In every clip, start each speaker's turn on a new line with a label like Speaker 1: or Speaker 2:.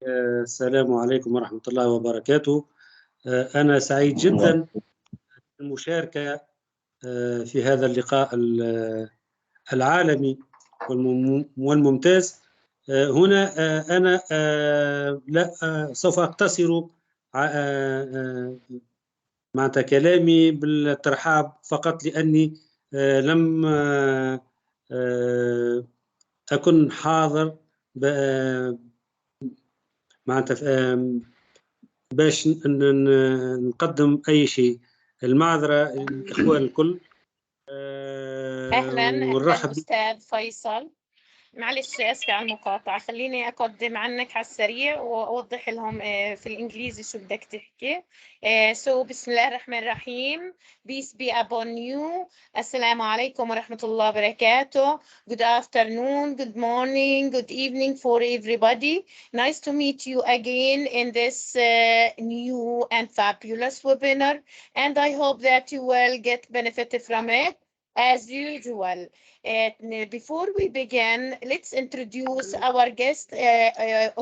Speaker 1: السلام عليكم ورحمة الله وبركاته. أنا سعيد جدا بالمشاركة في هذا اللقاء العالمي والممتاز. هنا أنا لا سوف أقتصر مع كلامي بالترحاب فقط، لأني لم أكن حاضر معناتها باش نقدم أي شيء. المعذرة الإخوان الكل.
Speaker 2: أهلا أستاذ فيصل، معلش آسفة على المقاطعة، خليني أقدم عنك على السريع وأوضح لهم في الإنجليزي شو بدك تحكي. بسم الله الرحمن الرحيم. Peace be upon you. السلام عليكم ورحمة الله وبركاته. Good afternoon, good morning, good evening for everybody. Nice to meet you again in this new and fabulous webinar, and I hope that you will get benefit from it as usual. Before we begin, let's introduce our guest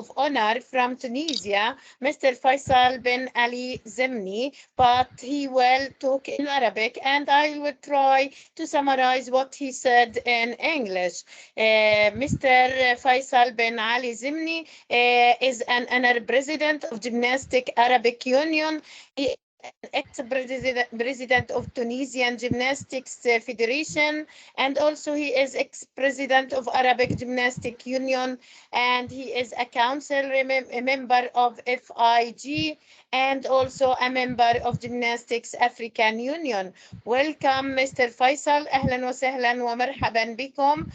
Speaker 2: of honor from Tunisia, Mr. Faisal bin Ali Zemni, but he will talk in Arabic and I will try to summarize what he said in English. Mr. Faisal bin Ali Zemni is an honorary president of Gymnastic Arabic Union. He ex-president of Tunisian Gymnastics Federation, and also he is ex-president of Arabic Gymnastic Union, and he is a council member of FIG, and also a member of Gymnastics African Union. Welcome Mr. Faisal. أهلا وسهلا ومرحبا بكم،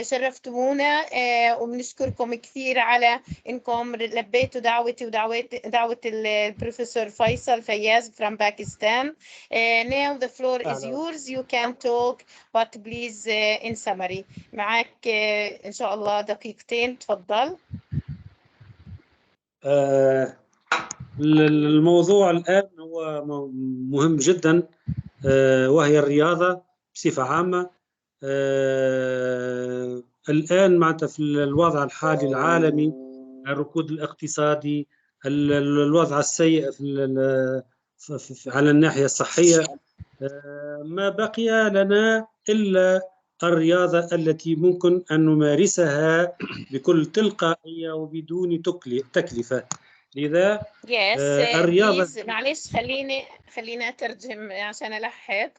Speaker 2: شرفتمونا وبنشكركم كثير على إنكم لبيتوا دعوتي ودعوة البروفيسور فيصل فياز from Pakistan. Now the floor is yours. You can talk, but please in summary. معك إن شاء الله دقيقتين، تفضل.
Speaker 1: الموضوع الآن هو مهم جدا، وهي الرياضة بصفة عامة. الآن معناتها في الوضع الحالي العالمي، الركود الاقتصادي، الوضع السيء على الناحية الصحية، ما بقي لنا إلا الرياضة التي ممكن أن نمارسها بكل تلقائية وبدون تكلفة. لذا
Speaker 2: الرياضة معلش خليني أترجم عشان ألحق.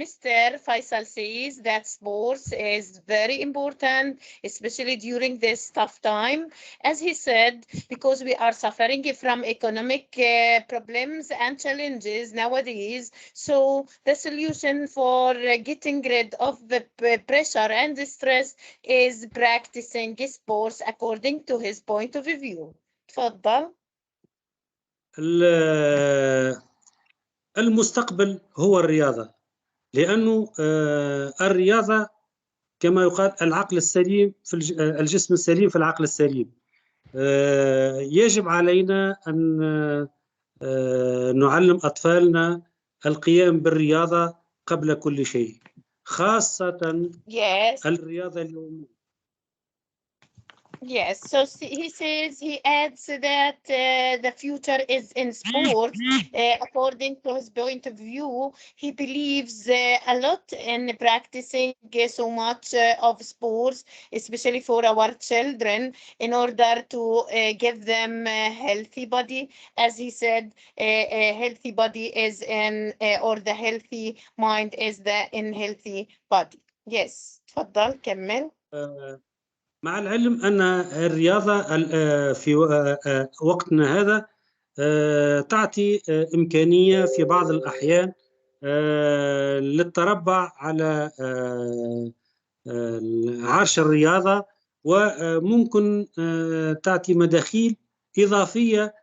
Speaker 2: Mr. Faisal says that sports is very important, especially during this tough time, as he said, because we are suffering from economic problems and challenges nowadays. So the solution for getting rid of the pressure and the stress is practicing sports according to his point of view. تفضل.
Speaker 1: المستقبل هو الرياضة، لأنه الرياضة كما يقال العقل السليم في الجسم السليم في العقل السليم. يجب علينا أن نعلم أطفالنا القيام بالرياضة قبل كل شيء، خاصة الرياضة اليومية.
Speaker 2: Yes, so he says, he adds that the future is in sports. According to his point of view, he believes a lot in practicing so much of sports, especially for our children, in order to give them a healthy body. As he said, a healthy body is in, or the healthy mind is the unhealthy body. Yes, تفضل كمل.
Speaker 1: مع العلم أن الرياضة في وقتنا هذا تعطي إمكانية في بعض الأحيان للتربع على عرش الرياضة، وممكن تعطي مداخيل إضافية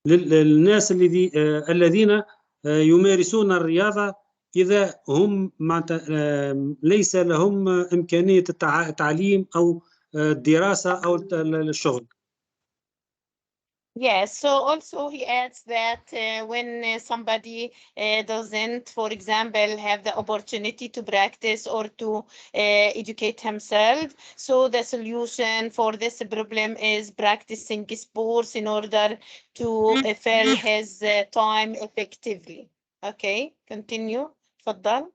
Speaker 1: للناس الذين يمارسون الرياضة إذا هم ليس لهم إمكانية التعليم أو الدراسة أو الشغل.
Speaker 2: Yes, so also he adds that when somebody doesn't, for example, have the opportunity to practice or to educate himself, so the solution for this problem is practicing sports in order to fill his time effectively. Okay, continue. تفضل.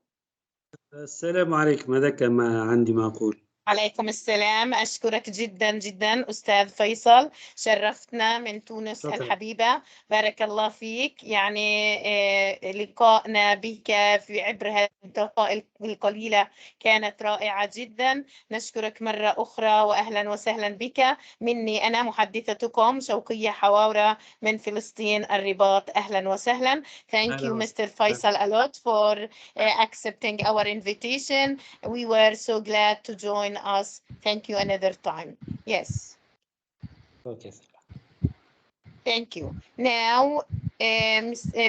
Speaker 1: السلام عليكم، هذا كما عندي ما أقول.
Speaker 2: عليكم السلام، أشكرك جدا جدا أستاذ فيصل، شرفتنا من تونس
Speaker 1: شكرا.
Speaker 2: الحبيبة، بارك الله فيك. يعني لقائنا بك في عبر هذه الدقائق القليلة كانت رائعة جدا. نشكرك مرة أخرى وأهلا وسهلا بك. مني أنا محدثتكم شوقية حواورة من فلسطين الرباط. أهلا وسهلا. Thank you Mr. Faisal a lot for accepting our invitation. We were so glad to join us. Thank you another time. Yes.
Speaker 1: Okay.
Speaker 2: Thank you. Now,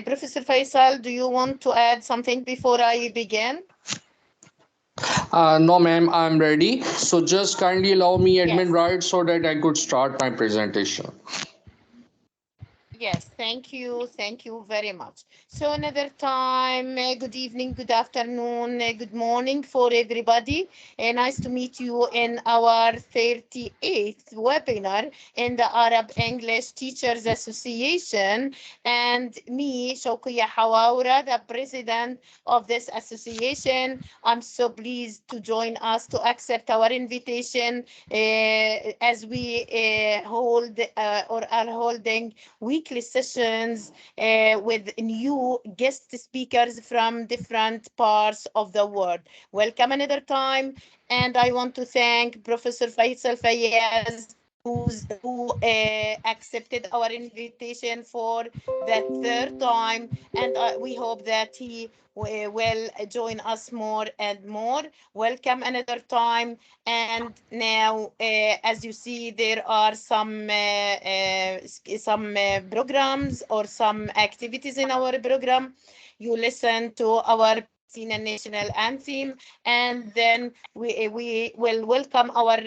Speaker 2: Professor Faisal, do you want to add something before I begin?
Speaker 3: No, ma'am, I'm ready. So just kindly allow me admin
Speaker 2: Yes.
Speaker 3: rights so that I could start my presentation.
Speaker 2: Yes, thank you. Thank you very much. So another time, good evening, good afternoon, good morning for everybody. Nice to meet you in our 38th webinar in the Arab English Teachers Association. And me, Shoukiya Hawaura, the president of this association. I'm so pleased to join us, to accept our invitation as we hold or are holding weekly sessions with new guest speakers from different parts of the world. Welcome another time, and I want to thank Professor Faisal Fayyaz who accepted our invitation for the third time, and we hope that he will join us more and more. Welcome another time. And now, as you see, there are some programs or some activities in our program. You listen to our Palestinian national anthem, and then we will welcome our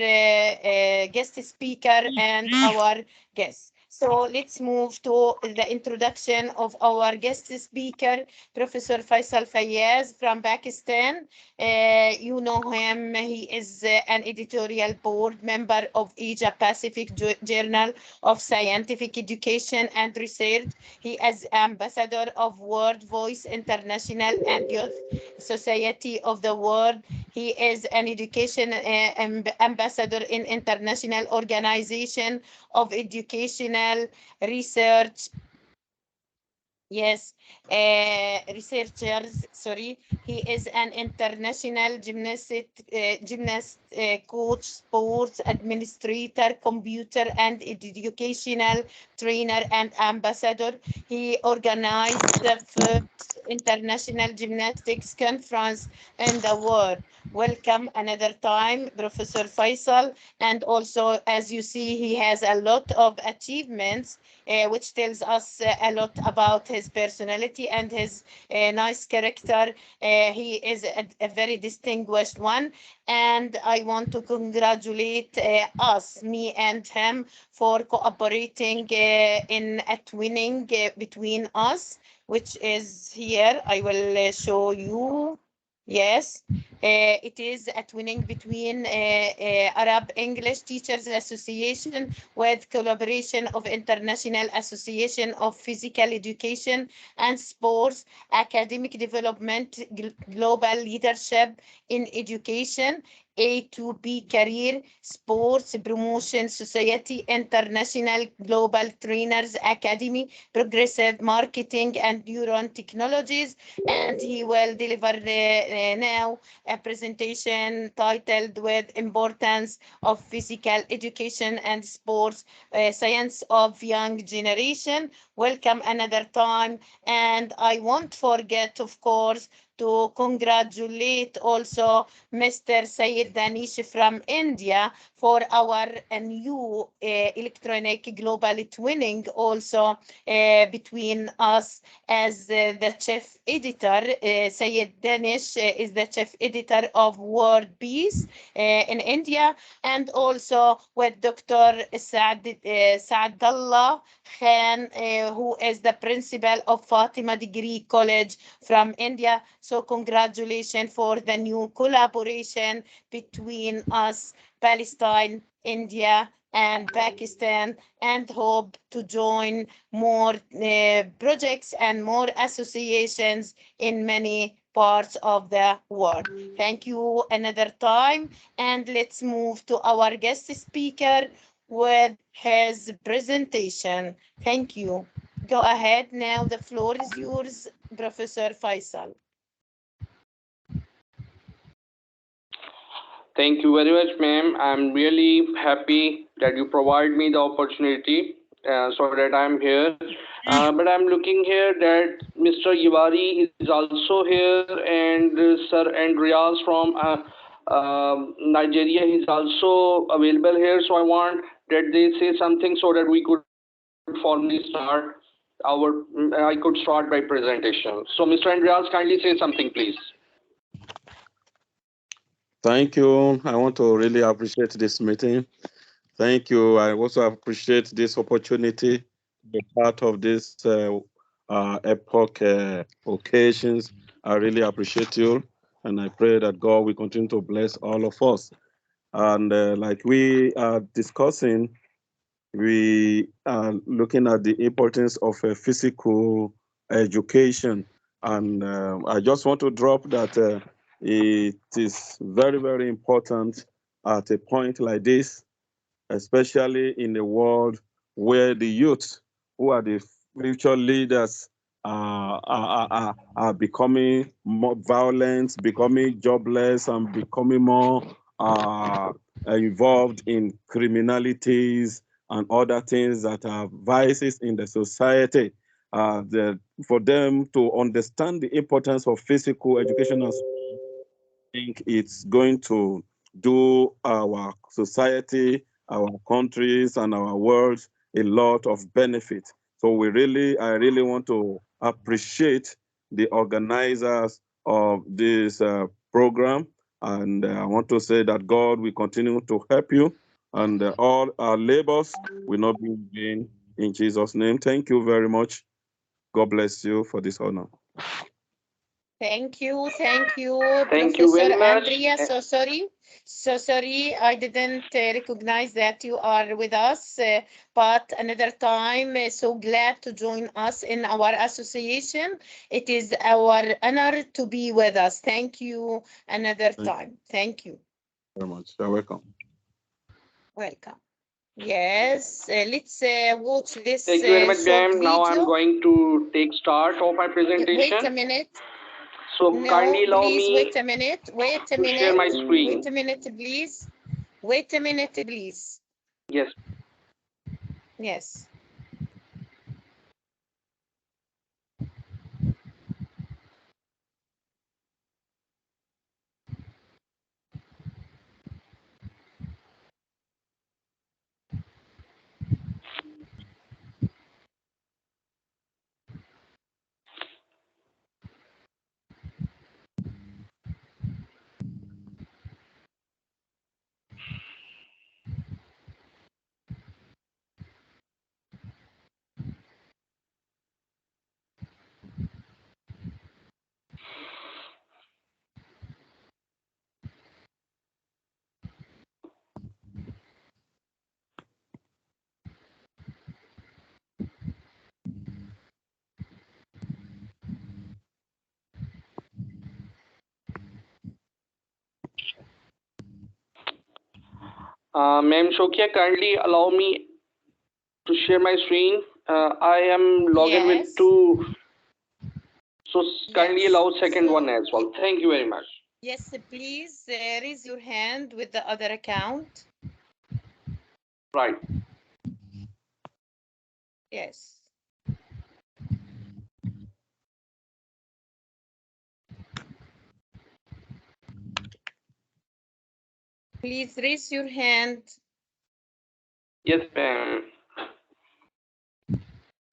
Speaker 2: guest speaker and our guests. So let's move to the introduction of our guest speaker, Professor Faisal Fayyaz from Pakistan. You know him. He is an editorial board member of Asia Pacific Journal of Scientific Education and Research. He is ambassador of World Voice International and Youth Society of the World. He is an education ambassador in International Organization of Educational Research. Yes, researchers, sorry. He is an international gymnast, coach, sports administrator, computer and educational trainer and ambassador. He organized the first international gymnastics conference in the world. Welcome another time, Professor Faisal. And also, as you see, he has a lot of achievements which tells us a lot about his personality and his nice character. He is a very distinguished one, and I want to congratulate us, me and him, for cooperating in a twinning between us, which is here. I will show you. Yes, it is a twinning between Arab English Teachers Association with collaboration of International Association of Physical Education and Sports, Academic Development, Global Leadership in Education, A2B Career, Sports Promotion Society, International Global Trainers Academy, Progressive Marketing and Neuron Technologies. And he will deliver now a presentation titled with Importance of Physical Education and Sports, Science of Young Generation. Welcome another time. And I won't forget, of course, to congratulate also Mr. Sayed Danish from India for our new electronic global twinning also between us as the chief editor. Sayed Danish is the chief editor of World Peace in India, and also with Dr. Saadallah Khan, who is the principal of Fatima Degree College from India. So congratulations for the new collaboration between us, Palestine, India, and Pakistan, and hope to join more projects and more associations in many parts of the world. Thank you another time, and let's move to our guest speaker with his presentation. Thank you. Go ahead now, the floor is yours, Professor Faisal.
Speaker 3: Thank you very much, ma'am. I'm really happy that you provide me the opportunity so that I'm here. But I'm looking here that Mr. Yiwari is also here, and Sir Andreas from Nigeria is also available here. So I want that they say something so that we could formally start I could start my presentation. So Mr. Andreas, kindly say something, please.
Speaker 4: Thank you. I want to really appreciate this meeting. Thank you. I also appreciate this opportunity to be part of this epoch occasions. I really appreciate you, and I pray that God will continue to bless all of us. And like we are discussing, we are looking at the importance of physical education. And I just want to drop that it is very, very important at a point like this, especially in a world where the youth, who are the future leaders, are becoming more violent, becoming jobless, and becoming more involved in criminalities and other things that are vices in the society. For them to understand the importance of physical education, I think it's going to do our society, our countries, and our world a lot of benefit. So I really want to appreciate the organizers of this program. And I want to say that God will continue to help you, and all our labors will not be in vain. In Jesus' name, thank you very much. God bless you for this honor.
Speaker 2: Thank you,
Speaker 3: Thank you
Speaker 2: Professor
Speaker 3: very much.
Speaker 2: Andrea. So sorry, I didn't recognize that you are with us, but another time, so glad to join us in our association. It is our honor to be with us. Thank you another time. Thank you.
Speaker 4: Very much. You're welcome.
Speaker 2: Welcome. Yes, let's watch this
Speaker 3: Thank you very much,
Speaker 2: short
Speaker 3: ma'am. Now I'm
Speaker 2: video.
Speaker 3: going to take start of my presentation.
Speaker 2: Wait a minute.
Speaker 3: So
Speaker 2: No,
Speaker 3: kindly allow
Speaker 2: please
Speaker 3: me
Speaker 2: wait a minute. Wait a
Speaker 3: to
Speaker 2: minute.
Speaker 3: share my screen.
Speaker 2: Wait a minute, please. Wait a minute, please.
Speaker 3: Yes.
Speaker 2: Yes.
Speaker 3: Ma'am Shokia, kindly allow me to share my screen. I am logged in with
Speaker 2: Yes.
Speaker 3: two. So kindly
Speaker 2: Yes.
Speaker 3: allow second
Speaker 2: So,
Speaker 3: one as well. Thank you very much.
Speaker 2: yes, please raise your hand with the other account.
Speaker 3: Right.
Speaker 2: Yes. Please raise your hand.
Speaker 3: Yes, ma'am.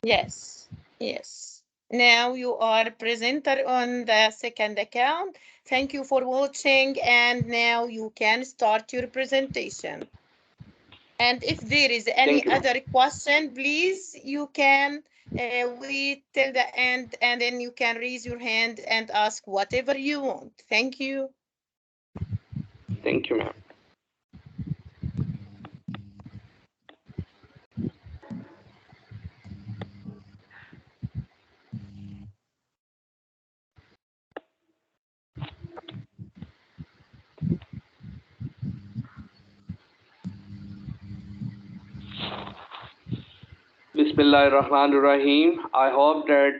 Speaker 2: Yes, yes. Now you are presenter on the second account. Thank you for watching, and now you can start your presentation. And if there is any
Speaker 3: Thank you.
Speaker 2: other question, please, you can wait till the end, and then you can raise your hand and ask whatever you want. Thank you.
Speaker 3: Thank you, ma'am. Bismillahirrahmanirrahim. I hope that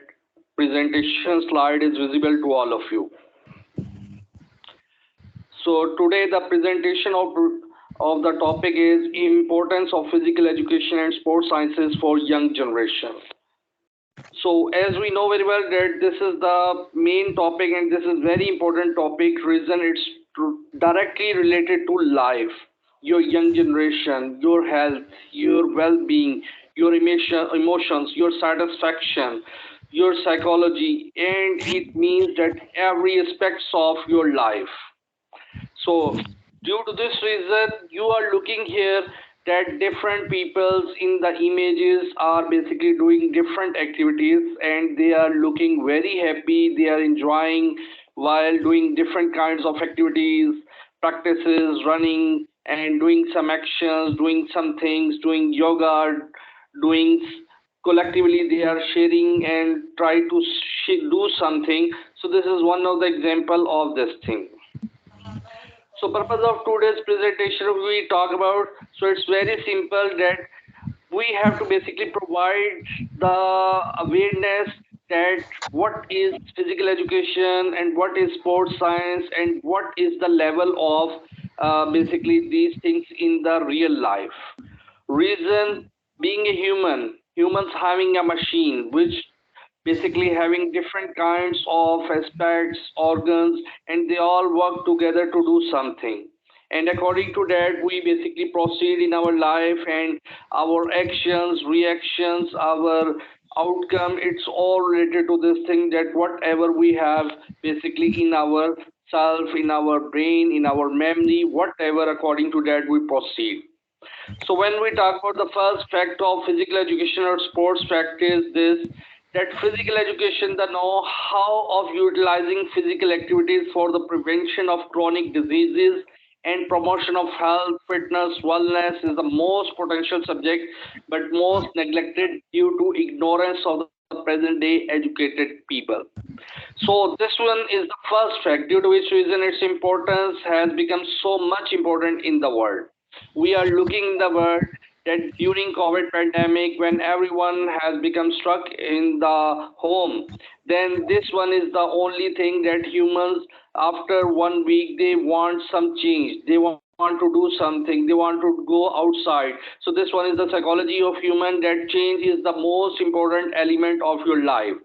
Speaker 3: presentation slide is visible to all of you. So today the presentation of the topic is importance of physical education and sports sciences for young generation. So as we know very well that this is the main topic and this is very important topic, reason it's directly related to life, your young generation, your health, your well-being, your emotions, your satisfaction, your psychology, and it means that every aspects of your life. So due to this reason, you are looking here that different peoples in the images are basically doing different activities and they are looking very happy, they are enjoying while doing different kinds of activities, practices, running and doing some actions, doing some things, doing yoga, doing collectively they are sharing and try to do something. So this is one of the example of this thing. So purpose of today's presentation we talk about, so it's very simple that we have to basically provide the awareness that what is physical education and what is sports science and what is the level of basically these things in the real life. Reason being a human, humans having a machine which basically having different kinds of aspects, organs, and they all work together to do something. And according to that, we basically proceed in our life and our actions, reactions, our outcome, it's all related to this thing that whatever we have basically in our self, in our brain, in our memory, whatever according to that we proceed. So when we talk about the first fact of physical education or sports fact is this, that physical education, the know-how of utilizing physical activities for the prevention of chronic diseases and promotion of health, fitness, wellness is the most potential subject, but most neglected due to ignorance of the present day educated people. So this one is the first fact due to which reason its importance has become so much important in the world. We are looking in the world that during COVID pandemic, when everyone has become stuck in the home, then this one is the only thing that humans after 1 week they want some change. They want to do something. They want to go outside. So this one is the psychology of human that change is the most important element of your life.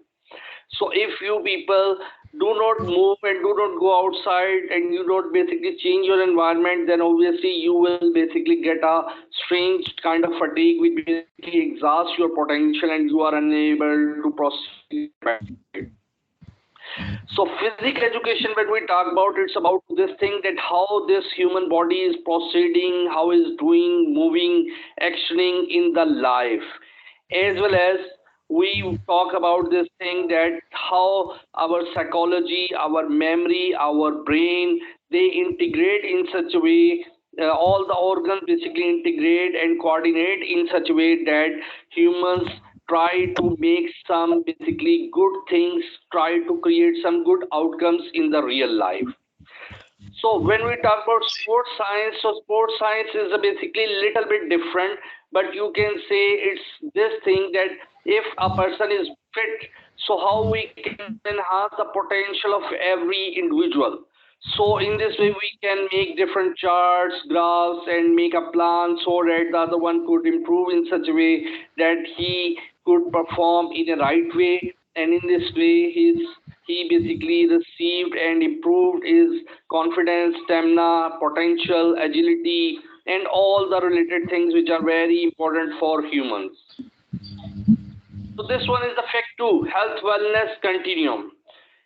Speaker 3: So if you people do not move and do not go outside and you don't basically change your environment, then obviously you will basically get a strange kind of fatigue which basically exhausts your potential and you are unable to proceed. So physical education, when we talk about, it's about this thing that how this human body is proceeding, how is doing, moving, actioning in the life, as well as we talk about this thing that how our psychology, our memory, our brain, they integrate in such a way, all the organs basically integrate and coordinate in such a way that humans try to make some basically good things, try to create some good outcomes in the real life. So when we talk about sports science, so sports science is a basically little bit different, but you can say it's this thing that if a person is fit, so how we can enhance the potential of every individual. So in this way, we can make different charts, graphs, and make a plan so that the other one could improve in such a way that he could perform in a right way. and in this way he basically received and improved his confidence, stamina, potential, agility, and all the related things which are very important for humans. So this one is the fact 2, health wellness continuum.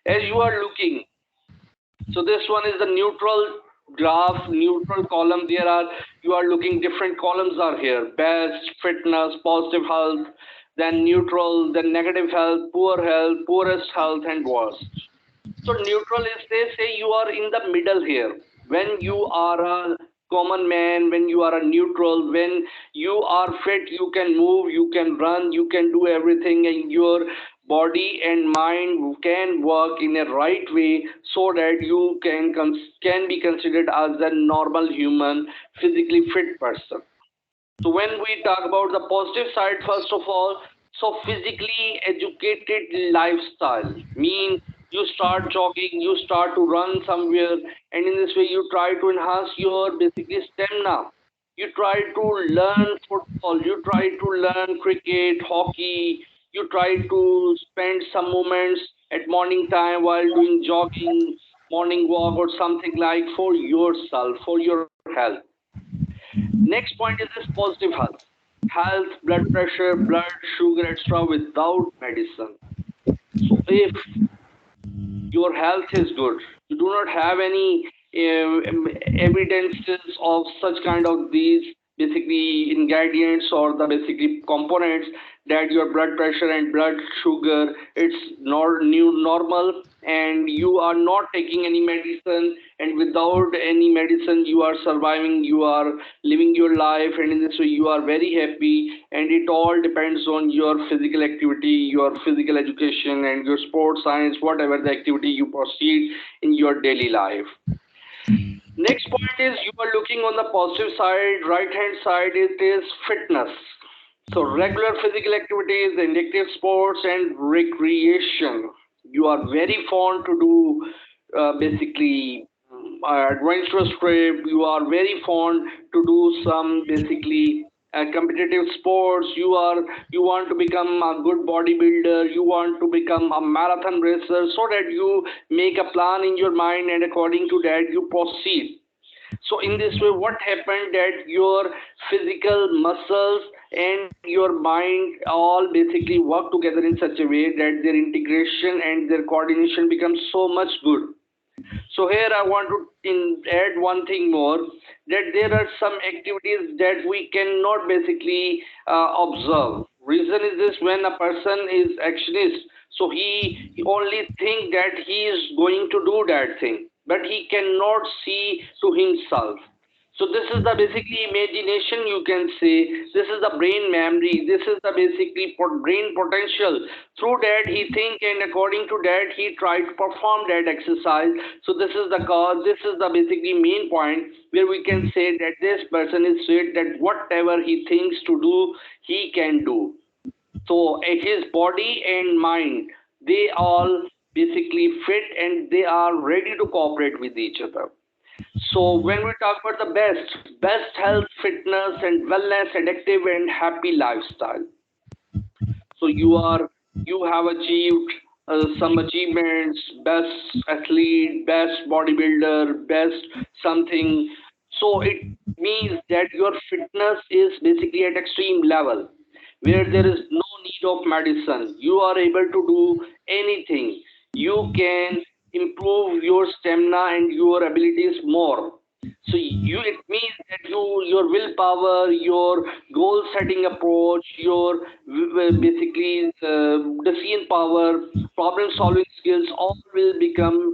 Speaker 3: As you are looking, so this one is the neutral graph, neutral column. You are looking, different columns are here: best, fitness, positive health, then neutral, then negative health, poor health, poorest health, and worst. So neutral is, they say, you are in the middle here. When you are a common man, when you are a neutral, when you are fit, you can move, you can run, you can do everything, and your body and mind can work in a right way, so that you can be considered as a normal human, physically fit person. So when we talk about the positive side, first of all, so physically educated lifestyle means you start jogging, you start to run somewhere, and in this way you try to enhance your basically stamina. You try to learn football, you try to learn cricket, hockey, you try to spend some moments at morning time while doing jogging, morning walk, or something like, for yourself, for your health. Next point is this positive health. Health, blood pressure, blood sugar, etc. without medicine. So if your health is good, you do not have any evidences of such kind of these basically ingredients or the basically components, that your blood pressure and blood sugar, it's not new normal, and you are not taking any medicine, and without any medicine you are surviving, you are living your life, and in this way you are very happy, and it all depends on your physical activity, your physical education, and your sports science, whatever the activity you proceed in your daily life. Next point is, you are looking on the positive side, right hand side, it is fitness. So regular physical activities, inactive sports, and recreation. You are very fond to do basically adventurous trip. You are very fond to do some basically competitive sports. You want to become a good bodybuilder. You want to become a marathon racer, so that you make a plan in your mind, and according to that you proceed. So in this way, what happened, that your physical muscles and your mind all basically work together in such a way that their integration and their coordination becomes so much good. So here I want to add one thing more, that there are some activities that we cannot basically observe. Reason is this: when a person is actionist, so he only think that he is going to do that thing, but he cannot see to himself. So this is the basically imagination, you can say. This is the brain memory. This is the basically brain potential. Through that he think, and according to that he try to perform that exercise. So this is the cause. This is the basically main point where we can say that this person is said that whatever he thinks to do, he can do. So his body and mind, they all basically fit, and they are ready to cooperate with each other. So when we talk about the best health, fitness, and wellness, addictive and happy lifestyle. So you have achieved some achievements, best athlete, best bodybuilder, best something. So it means that your fitness is basically at extreme level, where there is no need of medicine. You are able to do anything. You can improve your stamina and your abilities more. So it means that your willpower, your goal setting approach, your basically decision power, problem solving skills, all will become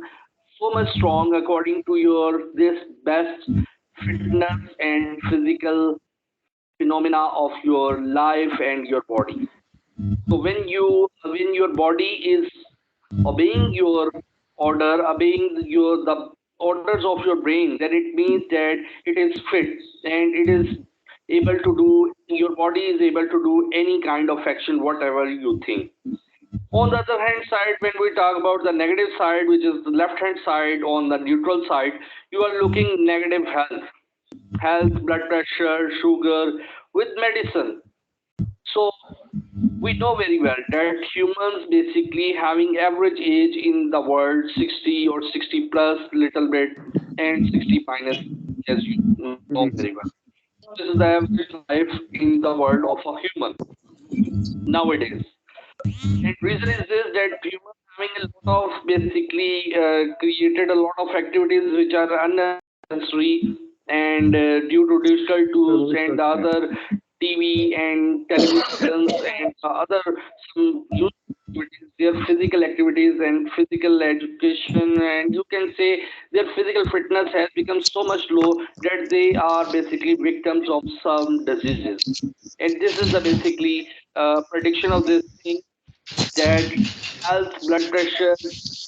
Speaker 3: so much strong according to your this best fitness and physical phenomena of your life and your body. So when your body is obeying your order, obeying the orders of your brain, then it means that it is fit, and it is able to do, your body is able to do any kind of action, whatever you think. On the other hand side, when we talk about the negative side, which is the left hand side, on the neutral side, you are looking negative health, blood pressure, sugar with medicine. So we know very well that humans basically having average age in the world 60 or 60 plus little bit and 60 minus, as you know very well. This is the average life in the world of a human nowadays. And reason is this, that humans having a lot of basically created a lot of activities which are unnecessary, and due to digital tools and other TV and televisions and other some use activities, their physical activities and physical education, and you can say their physical fitness has become so much low that they are basically victims of some diseases. And this is the basically prediction of this thing, that health, blood pressure,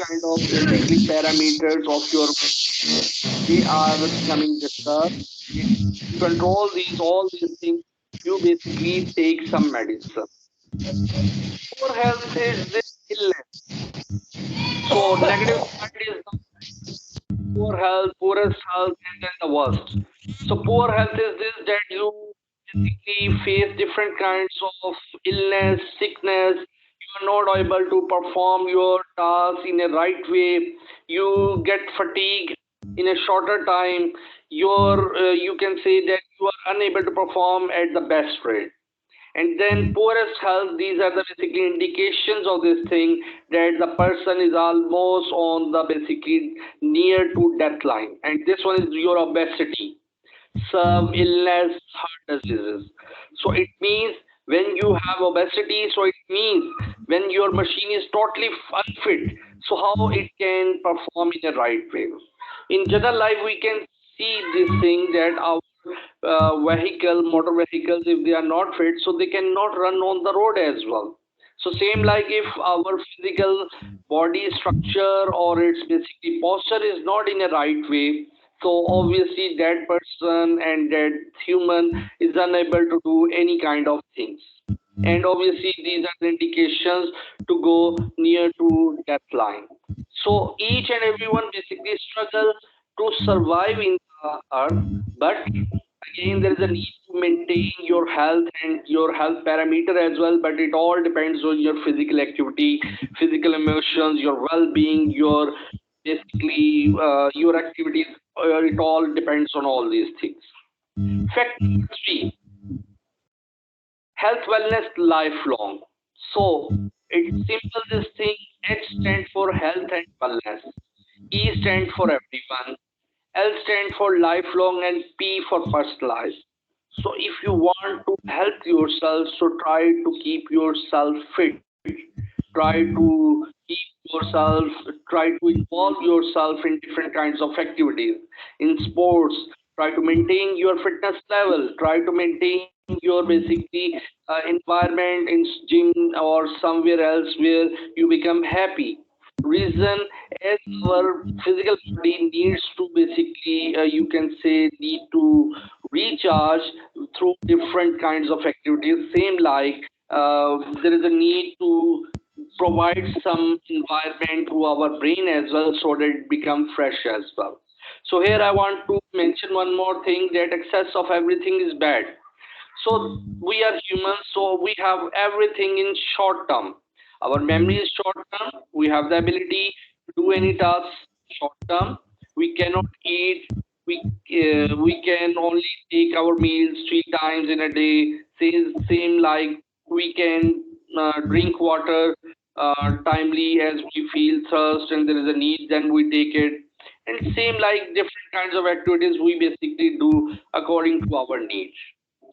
Speaker 3: kind of basically parameters of your, they are becoming disturbed. To control these all these things, you basically take some medicine. Poor health is this illness. So negative side is the poor health, poorest health, and then the worst. So poor health is this, that you basically face different kinds of illness, sickness. You are not able to perform your tasks in a right way. You get fatigue in a shorter time. You can say that you are unable to perform at the best rate. And then poorest health, these are the basically indications of this thing, that the person is almost on the basically near to death line. And this one is your obesity, some illness, heart diseases. So it means when you have obesity, so it means when your machine is totally unfit, so how it can perform in a right way. In general life, we can see this thing, that our motor vehicles, if they are not fit, so they cannot run on the road as well. So same like if our physical body structure or its basically posture is not in a right way, so obviously that person and that human is unable to do any kind of things. And obviously these are the indications to go near to death line. So each and everyone basically struggle to survive in the earth, but again there is a need to maintain your health and your health parameter as well, but it all depends on your physical activity, physical emotions, your well-being, your basically your activities. It all depends on all these things. Fact number 3, health wellness lifelong. So it's simple, this thing. H stands for health and wellness, E stands for everyone, L stands for lifelong, and P for personalized. So if you want to help yourself, so try to keep yourself fit. Try to keep yourself, try to involve yourself in different kinds of activities, in sports. Try to maintain your fitness level. Try to maintain your basically environment in gym or somewhere else where you become happy. Reason, as our physical body needs to basically you can say need to recharge through different kinds of activities, same like there is a need to provide some environment to our brain as well, so that it become fresh as well. So here I want to mention one more thing, that excess of everything is bad. So we are humans, so we have everything in short term. Our memory is short term. We have the ability to do any task short term. We cannot eat. We can only take our meals 3 times in a day. Same like we can drink water timely as we feel thirst and there is a need, then we take it. And same like different kinds of activities we basically do according to our needs.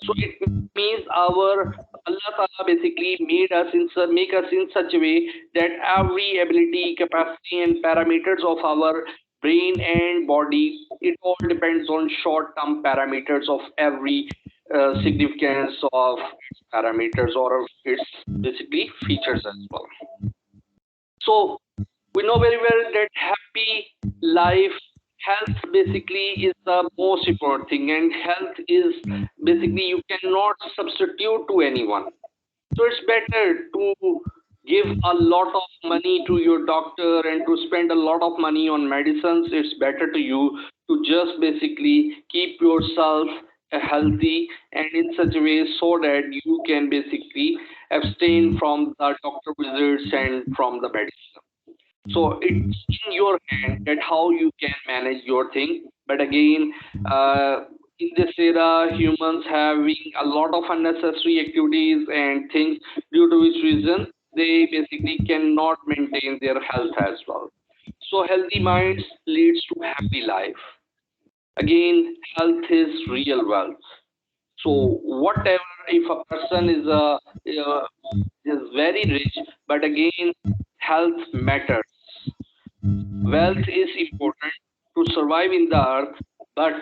Speaker 3: So it means our Allah Ta'ala basically make us in such a way that every ability, capacity, and parameters of our brain and body, it all depends on short-term parameters of every significance of its parameters or of its basically features as well. So we know very well that happy life, health basically is the most important thing, and health is basically you cannot substitute to anyone. So it's better to give a lot of money to your doctor and to spend a lot of money on medicines. It's better to you to just basically keep yourself healthy and in such a way so that you can basically abstain from the doctor visits and from the medicine. So it's in your hand that how you can manage your thing. But again, in this era, humans having a lot of unnecessary activities and things, due to which reason they basically cannot maintain their health as well. So healthy minds leads to happy life. Again, health is real wealth. So whatever, if a person is very rich, but again, health matters. Wealth is important to survive in the earth, but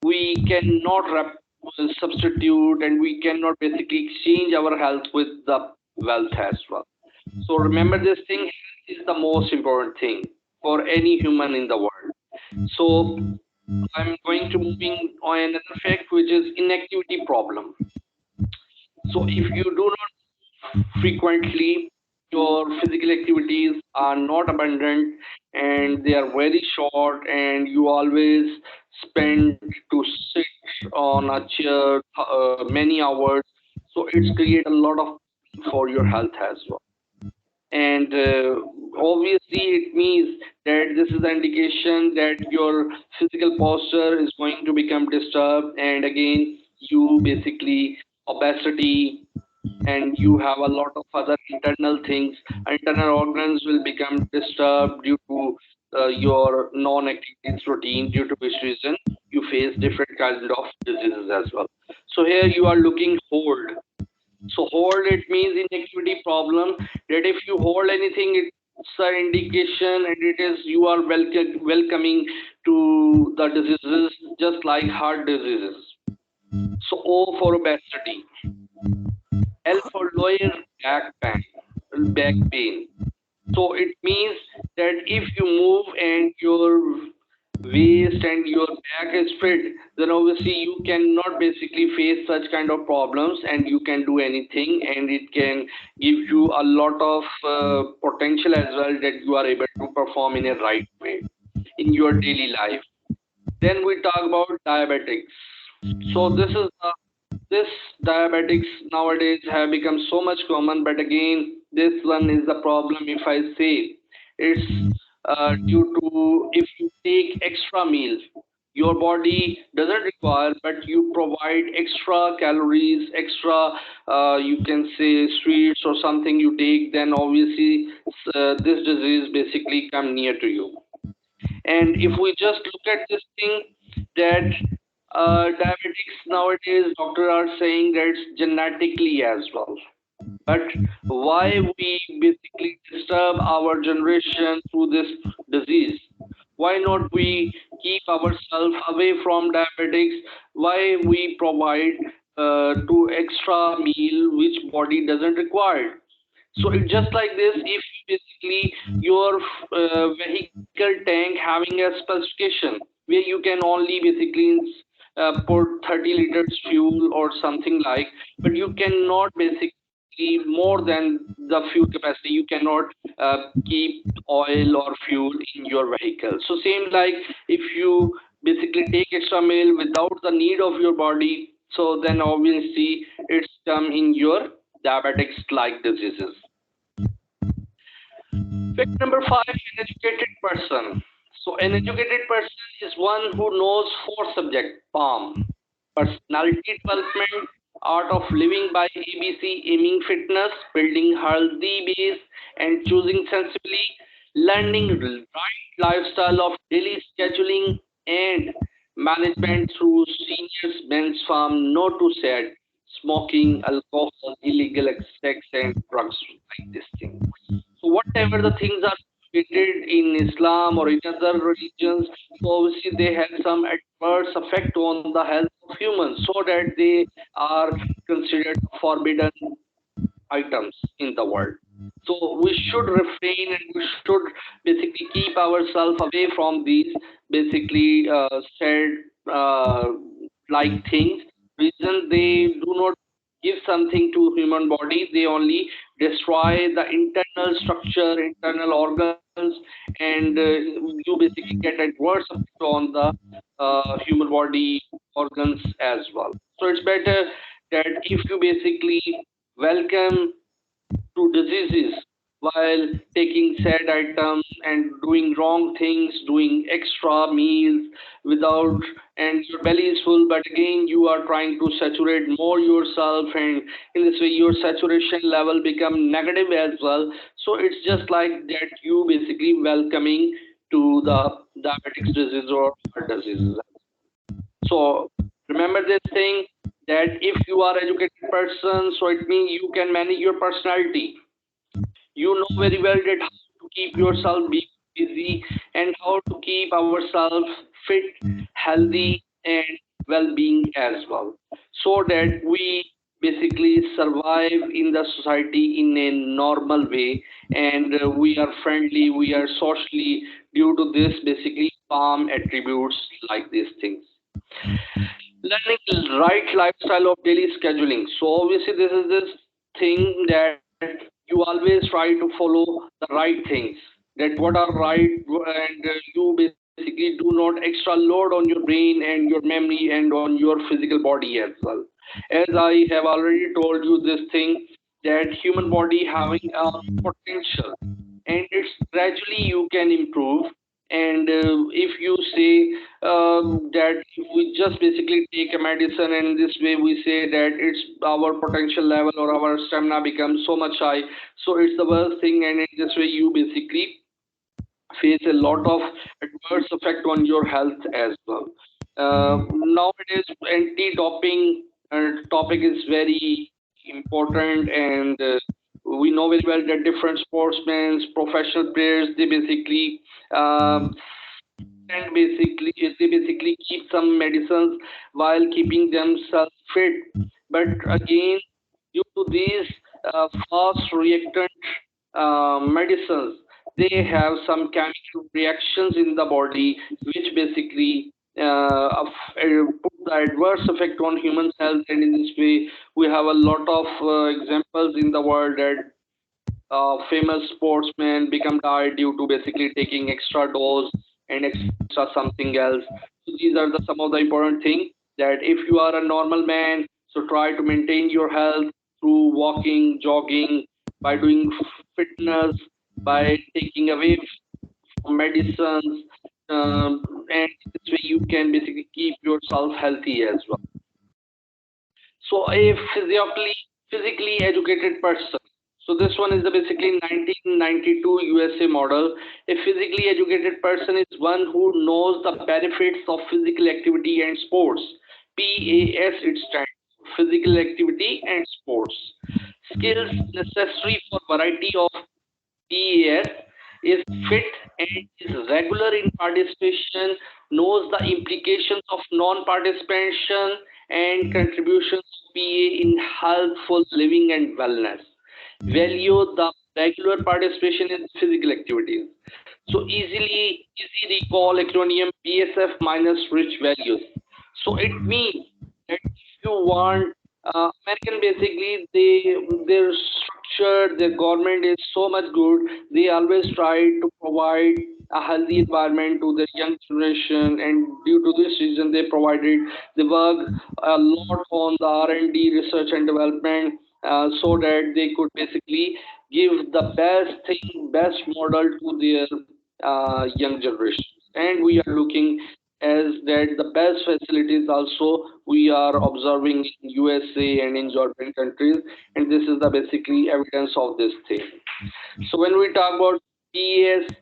Speaker 3: we cannot substitute and we cannot basically exchange our health with the wealth as well. So remember this thing, health is the most important thing for any human in the world. So I'm going to moving on another fact, which is inactivity problem. So if you do not frequently, your physical activities are not abundant and they are very short, and you always spend to sit on a chair many hours. So it's create a lot of for your health as well. And obviously it means that this is the indication that your physical posture is going to become disturbed, and again you basically obesity, and you have a lot of other internal things. Internal organs will become disturbed due to your non-activities routine, due to which reason you face different kinds of diseases as well. So here you are looking hold. So hold, it means inactivity problem, that if you hold anything, it's an indication, and it is you are welcoming to the diseases, just like heart diseases. So O for obesity, L for lower back pain. So it means that if you move and your waist and your back is fit, then obviously you cannot basically face such kind of problems, and you can do anything, and it can give you a lot of potential as well, that you are able to perform in a right way in your daily life. Then we talk about diabetics. So this diabetics nowadays have become so much common, but again, this one is the problem. If I say it's due to, if you take extra meals, your body doesn't require, but you provide extra calories, extra you can say sweets or something you take, then obviously this disease basically come near to you. And if we just look at this thing, that diabetics nowadays, doctors are saying that it's genetically as well. But why we basically disturb our generation through this disease? Why not we keep ourselves away from diabetics? Why we provide to extra meal which body doesn't require? So it's just like this. If basically your vehicle tank having a specification where you can only basically put 30 liters fuel or something like, but you cannot basically more than the fuel capacity. You cannot keep oil or fuel in your vehicle. So same like if you basically take extra meal without the need of your body, so then obviously it's come in your diabetics like diseases. Fact number 5, an educated person. So an educated person is one who knows 4 subjects: PALM, personality development, art of living by ABC, aiming fitness, building healthy base, and choosing sensibly, learning right lifestyle of daily scheduling, and management through seniors men's farm, no to sad, smoking, alcohol, illegal sex, and drugs, like this thing. So whatever the things are stated in Islam or in other religions, so obviously they have some adverse effect on the health of humans, so that they are considered forbidden items in the world. So we should refrain, and we should basically keep ourselves away from these basically said like things. Reason they do not give something to human body, they only destroy the internal structure, internal organs, and you basically get adverse effect on the human body organs as well. So it's better that if you basically welcome to diseases while taking sad items and doing wrong things, doing extra meals without, and your belly is full, but again you are trying to saturate more yourself, and in this way your saturation level become negative as well. So it's just like that you basically welcoming to the diabetic disease or heart diseases. So remember this thing, that if you are educated person, so it means you can manage your personality. You know very well that how to keep yourself busy and how to keep ourselves fit, healthy, and well-being as well, so that we basically survive in the society in a normal way, and we are friendly, we are socially, due to this basically calm attributes like these things. Learning right lifestyle of daily scheduling. So obviously this is this thing that you always try to follow the right things, that what are right, and you basically do not extra load on your brain and your memory and on your physical body as well. As I have already told you this thing, that human body having a potential, and it's gradually you can improve. And if you say that if we just basically take a medicine and this way we say that it's our potential level or our stamina becomes so much high, so it's the worst thing, and in this way you basically face a lot of adverse effect on your health as well. Nowadays, anti-doping topic is very important, and we know very well that different sportsmen, professional players, they basically um, and basically keep some medicines while keeping themselves fit. But again, due to these fast reactant medicines, they have some chemical reactions in the body, which basically put the adverse effect on human health. And in this way, we have a lot of examples in the world that famous sportsmen become died due to basically taking extra dose and extra something else. So these are the some of the important things, that if you are a normal man, so try to maintain your health through walking, jogging, by doing fitness, by taking away from medicines, and this way you can basically keep yourself healthy as well. So a physically educated person. So this one is the basically 1992 USA model. A physically educated person is one who knows the benefits of physical activity and sports. PAS it stands for physical activity and sports. Skills necessary for variety of PAS is fit and is regular in participation, knows the implications of non-participation and contributions to PA in healthful living and wellness. Value the regular participation in physical activities. So easy recall acronym PSF minus rich values. So it means that if you want American basically their structure, their government is so much good. They always try to provide a healthy environment to the young generation, and due to this reason they work a lot on the R&D, research and development, so that they could basically give the best thing, best model to their young generation. And we are looking as that the best facilities also we are observing in USA and in European countries, and this is the basically evidence of this thing. So when we talk about PES,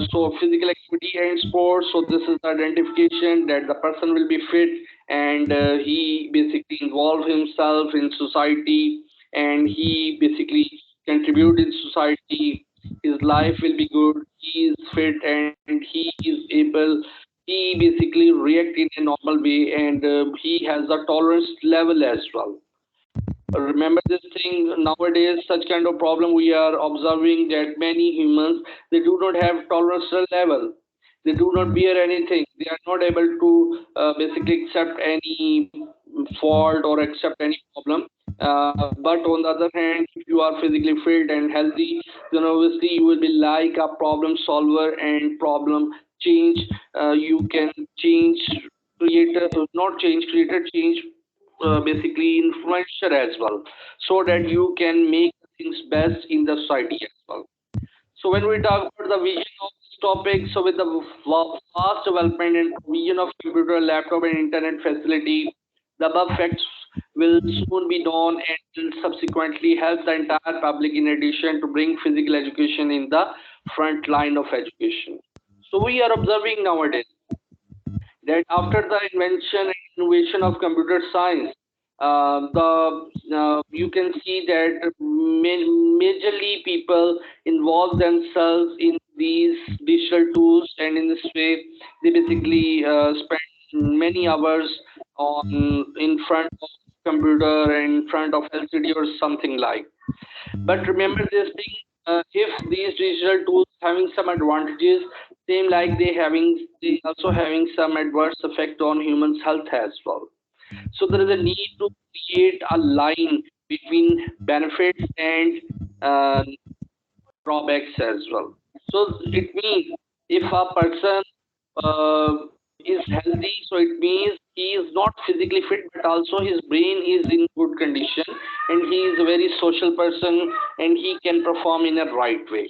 Speaker 3: so physical activity and sports, so this is the identification that the person will be fit, and he basically involve himself in society, and he basically contribute in society. His life will be good, he is fit, and he is able, he basically react in a normal way, and he has a tolerance level as well. Remember this thing, nowadays such kind of problem we are observing, that many humans, they do not have tolerance level, they do not bear anything, they are not able to basically accept any fault or accept any problem. But on the other hand, if you are physically fit and healthy, then obviously you will be like a problem solver and problem change. You can change, create create a change, basically influencer as well, so that you can make things best in the society as well. So when we talk about the vision of this topic, so with the fast development and provision of computer, laptop, and internet facility, the above facts will soon be known and will subsequently help the entire public in addition to bring physical education in the front line of education. So we are observing nowadays that after the invention and innovation of computer science, you can see that majorly people involve themselves in these digital tools, and in this way they basically spend many hours on in front of computer and in front of LCD or something like. But remember this thing, if these digital tools having some advantages, same like they also having some adverse effect on humans' health as well. So there is a need to create a line between benefits and uh, drawbacks as well. So it means if a person is healthy, so it means he is not physically fit, but also his brain is in good condition, and he is a very social person, and he can perform in a right way.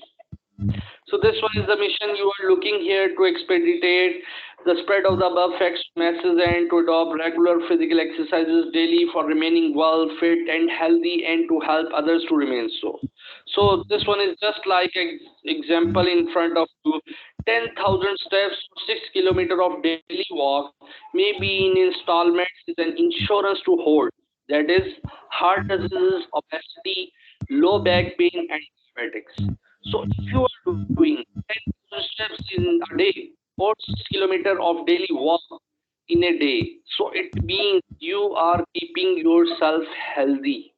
Speaker 3: So this one is the mission you are looking here to expedite the spread of the above facts masses and to adopt regular physical exercises daily for remaining well, fit and healthy and to help others to remain so. So this one is just like an example in front of you. 10,000 steps, 6 kilometers of daily walk, maybe in installments is an insurance to hold. That is heart diseases, obesity, low back pain and diabetics. So if you are doing 10,000 steps in a day or 6 kilometers of daily walk in a day, so it means you are keeping yourself healthy.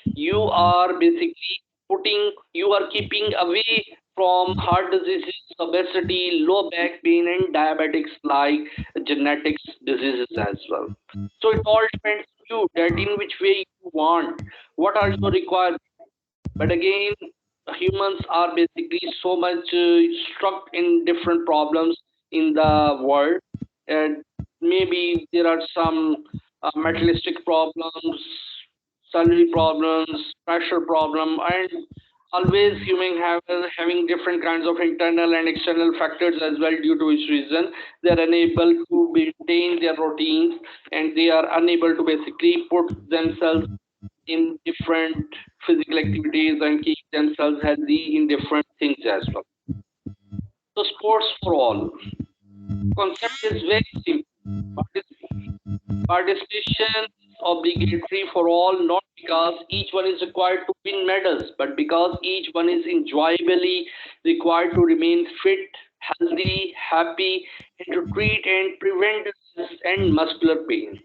Speaker 3: You are basically you are keeping away from heart diseases, obesity, low back pain, and diabetics like genetics diseases as well. So it all depends on you that in which way you want, what are your requirements. But again, humans are basically so much stuck in different problems in the world, and maybe there are some materialistic problems, salary problems, pressure problem, and always human having different kinds of internal and external factors as well, due to which reason they are unable to maintain their routines, and they are unable to basically put themselves in different physical activities and keep themselves healthy in different things as well. So sports for all. Concept is very simple. Participation is obligatory for all, not because each one is required to win medals, but because each one is enjoyably required to remain fit, healthy, happy, and to treat and prevent disease and muscular pain.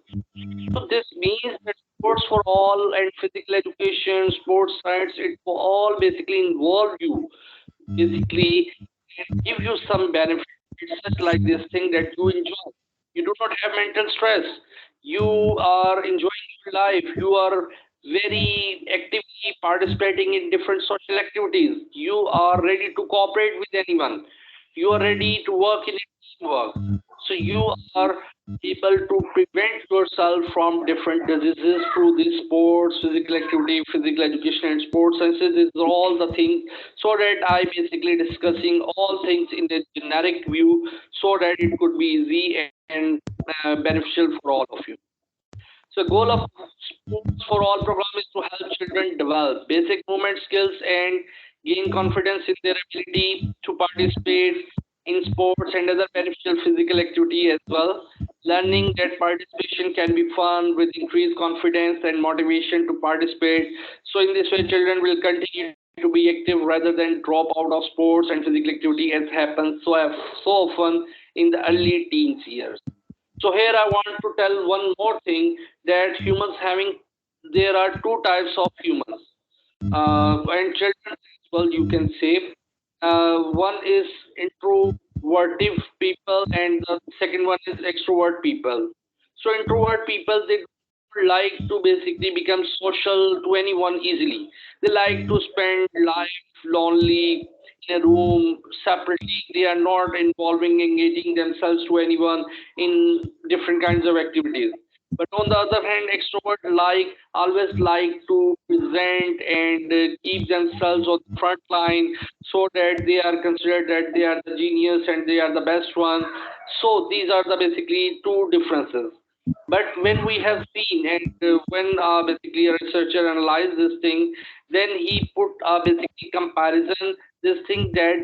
Speaker 3: So this means that sports for all and physical education, sports science, it will all basically involve you, basically give you some benefits. It's just like this thing that you enjoy. You do not have mental stress. You are enjoying your life. You are very actively participating in different social activities. You are ready to cooperate with anyone. You are ready to work in teamwork. So you are able to prevent yourself from different diseases through these sports, physical activity, physical education, and sports sciences. These are all the things, so that I basically discussing all things in a generic view, so that it could be easy and beneficial for all of you. So goal of Sports for All program is to help children develop basic movement skills and gain confidence in their ability to participate in sports and other beneficial physical activity as well. Learning that participation can be fun with increased confidence and motivation to participate. So in this way, children will continue to be active rather than drop out of sports and physical activity as happens so often in the early teens years. So here I want to tell one more thing, that humans having, there are two types of humans and children as well, you can say. One is introvertive people and the second one is extrovert people. So introvert people, they don't like to basically become social to anyone easily. They like to spend life lonely in a room separately. They are not engaging themselves to anyone in different kinds of activities. But on the other hand, extroverts always like to present and keep themselves on the front line so that they are considered that they are the genius and they are the best one. So these are the basically two differences. But when we have seen and when basically a researcher analyzed this thing, then he put basically comparison this thing that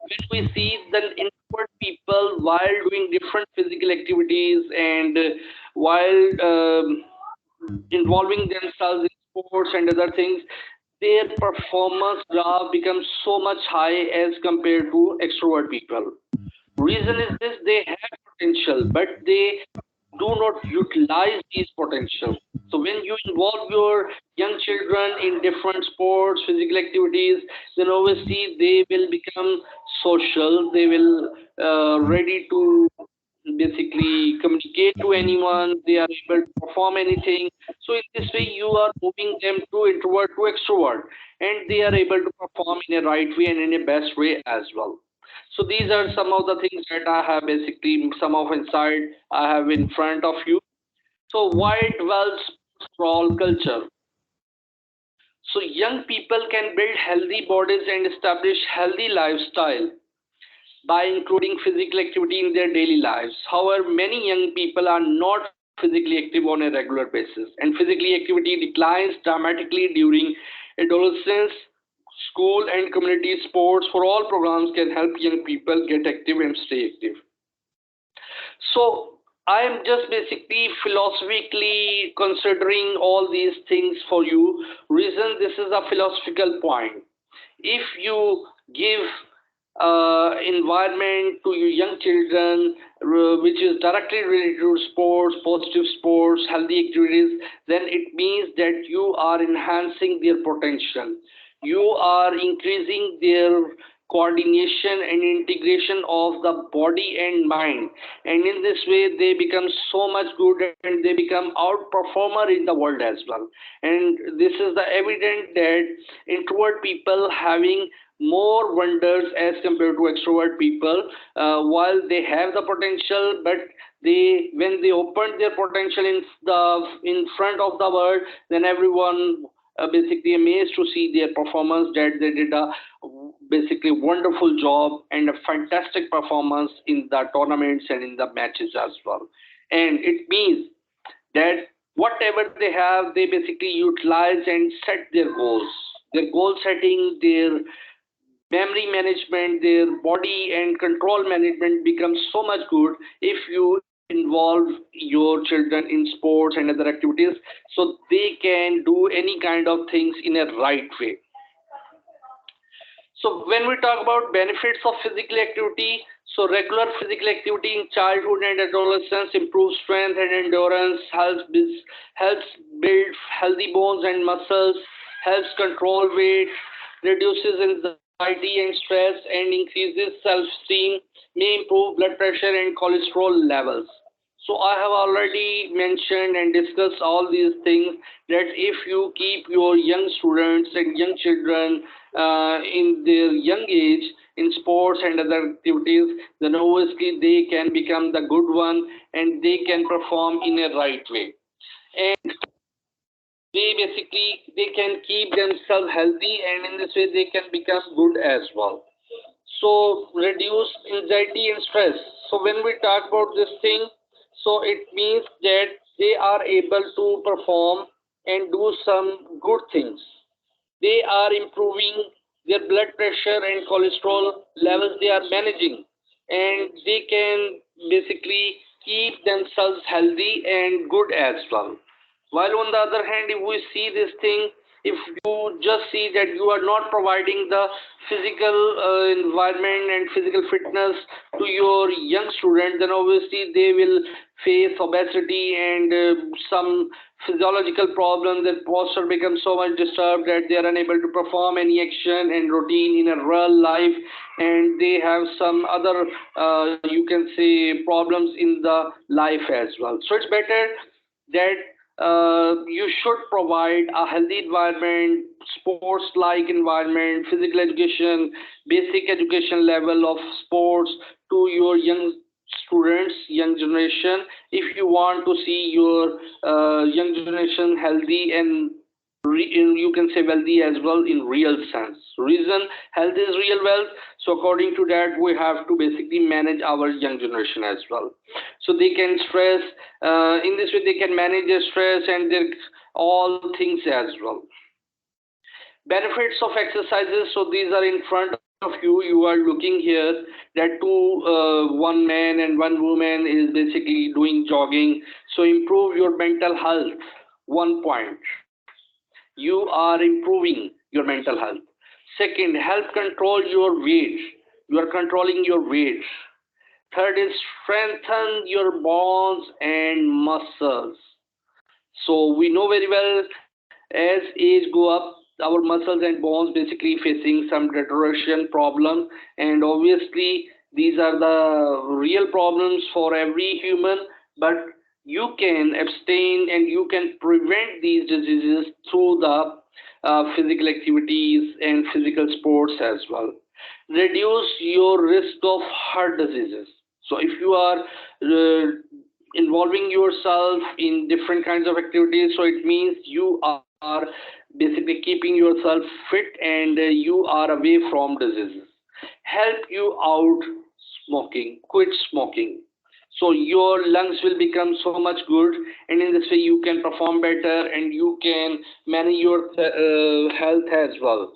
Speaker 3: when we see the introvert people while doing different physical activities and while involving themselves in sports and other things, their performance graph becomes so much high as compared to extrovert people. Reason is this: they have potential, but they do not utilize these potentials. So when you involve your young children in different sports, physical activities, then obviously they will become social. They will ready to basically communicate to anyone. They are able to perform anything. So in this way, you are moving them to introvert to extrovert, and they are able to perform in a right way and in a best way as well. So these are some of the things that I have basically some of insight I have in front of you. So why dwells sprawl culture? So young people can build healthy bodies and establish healthy lifestyle by including physical activity in their daily lives. However, many young people are not physically active on a regular basis, and physically activity declines dramatically during adolescence. School and community sports for all programs can help young people get active and stay active. So I am just basically philosophically considering all these things for you. Reason this is a philosophical point. If you give environment to your young children which is directly related to sports, positive sports, healthy activities, then it means that you are enhancing their potential. You are increasing their coordination and integration of the body and mind, and in this way they become so much good and they become outperformer in the world as well. And this is the evident that introvert people having more wonders as compared to extrovert people, while they have the potential, but they when they open their potential in front of the world, then everyone basically amazed to see their performance, that they did a basically wonderful job and a fantastic performance in the tournaments and in the matches as well. And it means that whatever they have, they basically utilize and set their goals. Their goal setting, their memory management, their body and control management becomes so much good if you involve your children in sports and other activities, so they can do any kind of things in a right way. So when we talk about benefits of physical activity, so regular physical activity in childhood and adolescence improves strength and endurance, helps build healthy bones and muscles, helps control weight, reduces anxiety and stress, and increases self-esteem, may improve blood pressure and cholesterol levels. So I have already mentioned and discussed all these things, that if you keep your young students and young children in their young age in sports and other activities, then obviously they can become the good one and they can perform in a right way. And they can keep themselves healthy, and in this way they can become good as well. So reduce anxiety and stress. So when we talk about this thing, so it means that they are able to perform and do some good things. They are improving their blood pressure and cholesterol levels, they are managing, and they can basically keep themselves healthy and good as well. While on the other hand, if we see this thing, if you just see that you are not providing the physical environment and physical fitness to your young student, then obviously they will face obesity and some physiological problems. Their posture becomes so much disturbed that they are unable to perform any action and routine in a real life, and they have some other you can say problems in the life as well. So it's better that you should provide a healthy environment, sports-like environment, physical education, basic education level of sports to your young students, young generation. If you want to see your young generation healthy and you can say wealthy as well in real sense. Reason, health is real wealth. So according to that, we have to basically manage our young generation as well. So they can stress, in this way they can manage their stress and their all things as well. Benefits of exercises. So these are in front of you. You are looking here that one man and one woman is basically doing jogging. So improve your mental health. 1 point. You are improving your mental health. Second, help control your weight. You are controlling your weight. Third is strengthen your bones and muscles. So we know very well as age go up, our muscles and bones basically facing some deterioration problem, and obviously these are the real problems for every human, but you can abstain and you can prevent these diseases through the physical activities and physical sports as well. Reduce your risk of heart diseases. So if you are involving yourself in different kinds of activities, so it means you are basically keeping yourself fit and you are away from diseases. Help you out smoking, quit smoking. So your lungs will become so much good, and in this way you can perform better and you can manage your health as well.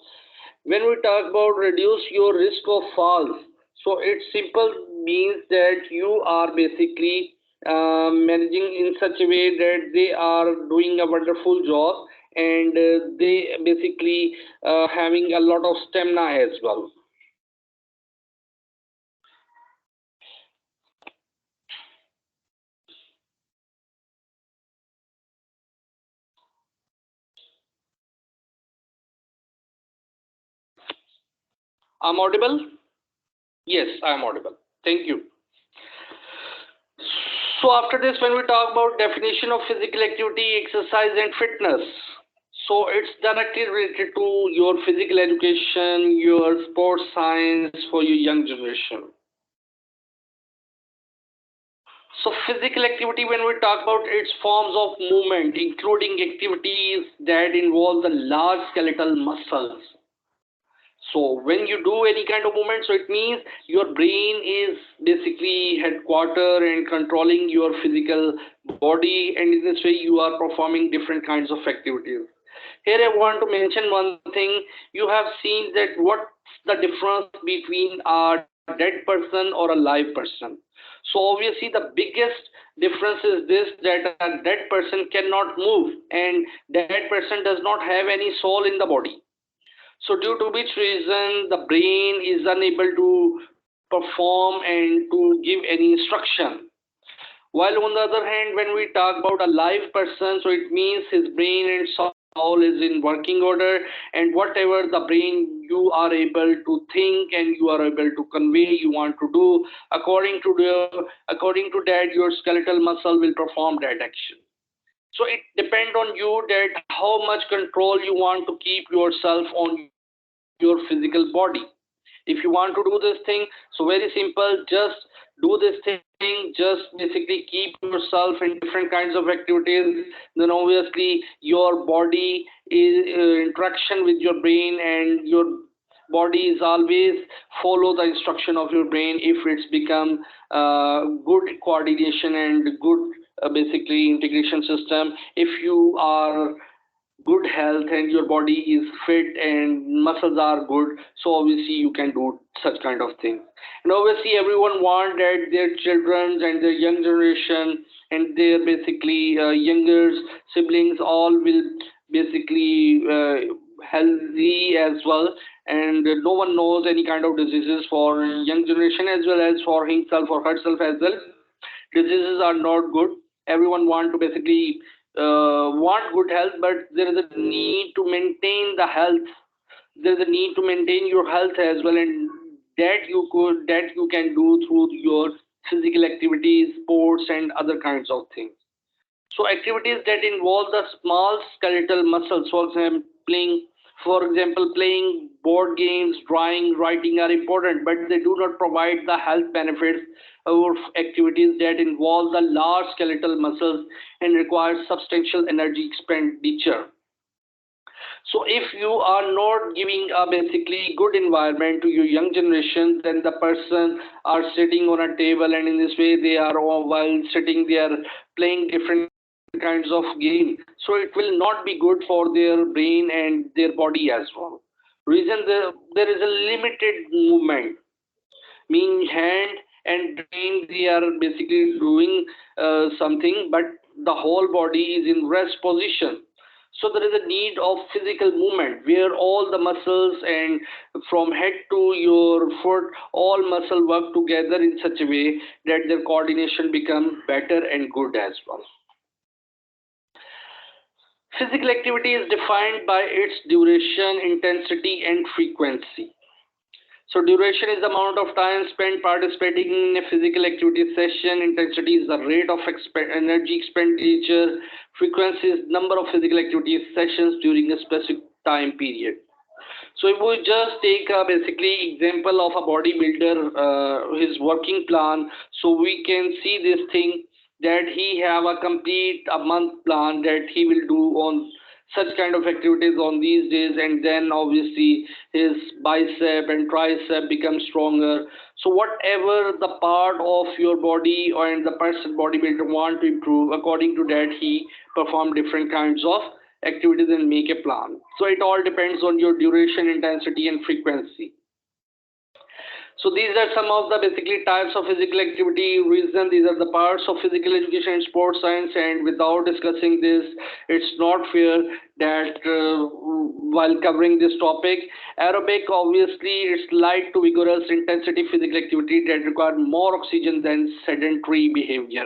Speaker 3: When we talk about reduce your risk of falls, so it simple means that you are basically managing in such a way that they are doing a wonderful job, and they basically having a lot of stamina as well. I'm audible? Yes, I'm audible. Thank you. So after this, when we talk about definition of physical activity, exercise and fitness, so it's directly related to your physical education, your sports science for your young generation. So physical activity, when we talk about its forms of movement, including activities that involve the large skeletal muscles. So when you do any kind of movement, so it means your brain is basically headquarter and controlling your physical body, and in this way you are performing different kinds of activities. Here I want to mention one thing. You have seen that what's the difference between a dead person or a live person. So obviously the biggest difference is this, that a dead person cannot move and dead person does not have any soul in the body. So due to which reason the brain is unable to perform and to give any instruction. While on the other hand, when we talk about a live person, so it means his brain and soul is in working order, and whatever the brain you are able to think and you are able to convey, you want to do according to that, your skeletal muscle will perform that action. So it depends on you that how much control you want to keep yourself on your physical body. If you want to do this thing, so very simple, just do this thing, just basically keep yourself in different kinds of activities. Then obviously your body is interaction with your brain, and your body is always follow the instruction of your brain if it's become good coordination and good basically integration system. If you are good health and your body is fit and muscles are good, so obviously you can do such kind of things. And obviously everyone want that their children and their young generation and their basically younger siblings all will basically healthy as well, and no one knows any kind of diseases for young generation as well as for himself or herself as well. Diseases are not good. Everyone want to basically want good health, but there is a need to maintain the health. There is a need to maintain your health as well, and that you can do through your physical activities, sports, and other kinds of things. So activities that involve the small skeletal muscles, for example, playing board games, drawing, writing are important, but they do not provide the health benefits of activities that involve the large skeletal muscles and require substantial energy expenditure. So if you are not giving a basically good environment to your young generation, then the person are sitting on a table, and in this way they are while sitting they are playing different kinds of game. So it will not be good for their brain and their body as well. Reason there is a limited movement, mean hand and brain they are basically doing something, but the whole body is in rest position. So there is a need of physical movement where all the muscles and from head to your foot, all muscle work together in such a way that their coordination become better and good as well. Physical activity is defined by its duration, intensity, and frequency. So duration is the amount of time spent participating in a physical activity session. Intensity is the rate of energy expenditure. Frequency is number of physical activity sessions during a specific time period. So if we just take a basically example of a bodybuilder, his working plan, so we can see this thing that he have a complete a month plan that he will do on such kind of activities on these days, and then obviously his bicep and tricep become stronger. So whatever the part of your body or and the person bodybuilder want to improve, according to that he perform different kinds of activities and make a plan. So it all depends on your duration, intensity, and frequency. So these are some of the basically types of physical activity. Reason these are the parts of physical education and sports science, and without discussing this, it's not fair that while covering this topic, aerobic obviously it's light to vigorous intensity physical activity that require more oxygen than sedentary behavior.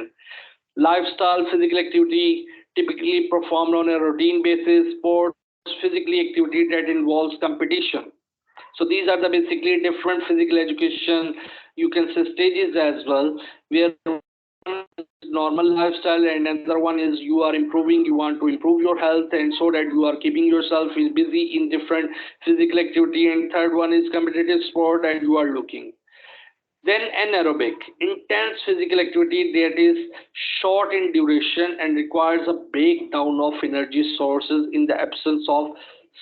Speaker 3: Lifestyle physical activity typically performed on a routine basis. Sports physically activity that involves competition. So these are the basically different physical education, you can say stages as well, where one is normal lifestyle and another one is you are improving, you want to improve your health and so that you are keeping yourself busy in different physical activity, and third one is competitive sport and you are looking. Then anaerobic, intense physical activity that is short in duration and requires a breakdown of energy sources in the absence of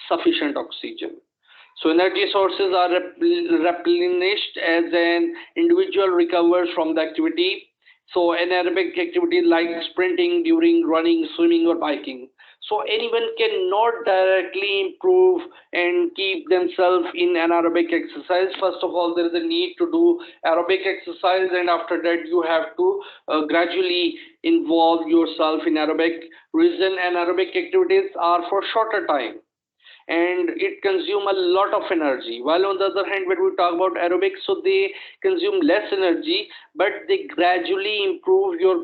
Speaker 3: sufficient oxygen. So energy sources are replenished as an individual recovers from the activity. So anaerobic activity like sprinting during running, swimming or biking. So anyone cannot directly improve and keep themselves in anaerobic exercise. First of all, there is a need to do aerobic exercise, and after that you have to gradually involve yourself in aerobic. Reason anaerobic activities are for shorter time and it consume a lot of energy, while on the other hand when we talk about aerobics, so they consume less energy but they gradually improve your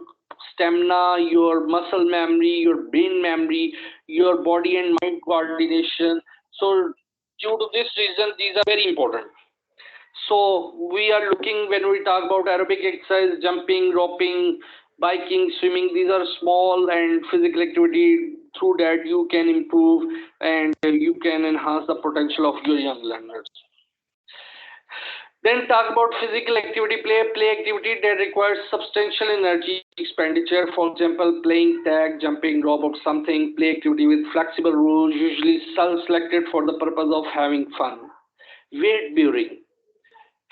Speaker 3: stamina, your muscle memory, your brain memory, your body and mind coordination. So due to this reason these are very important. So we are looking, when we talk about aerobic exercise, jumping, roping, biking, swimming, these are small and physical activity. Through that you can improve and you can enhance the potential of your young learners. Then talk about physical activity, play activity that requires substantial energy expenditure. For example, playing tag, jumping rope or something, play activity with flexible rules, usually self-selected for the purpose of having fun. Weight bearing,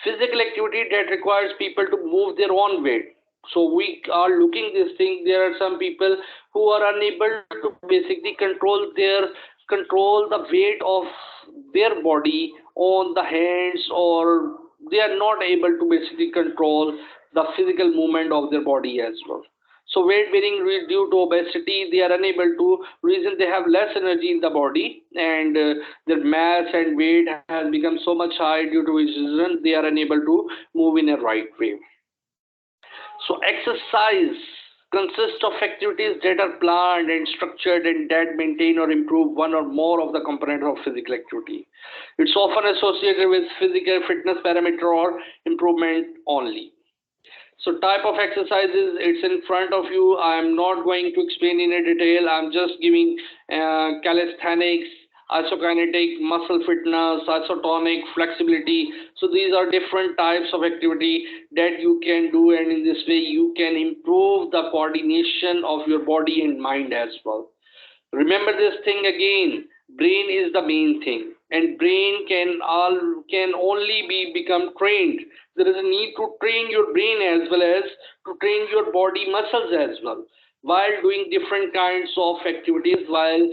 Speaker 3: physical activity that requires people to move their own weight. So we are looking this thing, there are some people who are unable to basically control the weight of their body on the hands, or they are not able to basically control the physical movement of their body as well. So weight bearing due to obesity, they are unable to, reason they have less energy in the body and their mass and weight has become so much high, due to which reason they are unable to move in a right way. So exercise consists of activities that are planned and structured and that maintain or improve one or more of the components of physical activity. It's often associated with physical fitness parameter or improvement only. So type of exercises, it's in front of you. I'm not going to explain in a detail. I'm just giving calisthenics, isokinetic, muscle fitness, isotonic, flexibility. So these are different types of activity that you can do, and in this way you can improve the coordination of your body and mind as well. Remember this thing again, brain is the main thing, and brain can only become trained. There is a need to train your brain as well as to train your body muscles as well, while doing different kinds of activities, while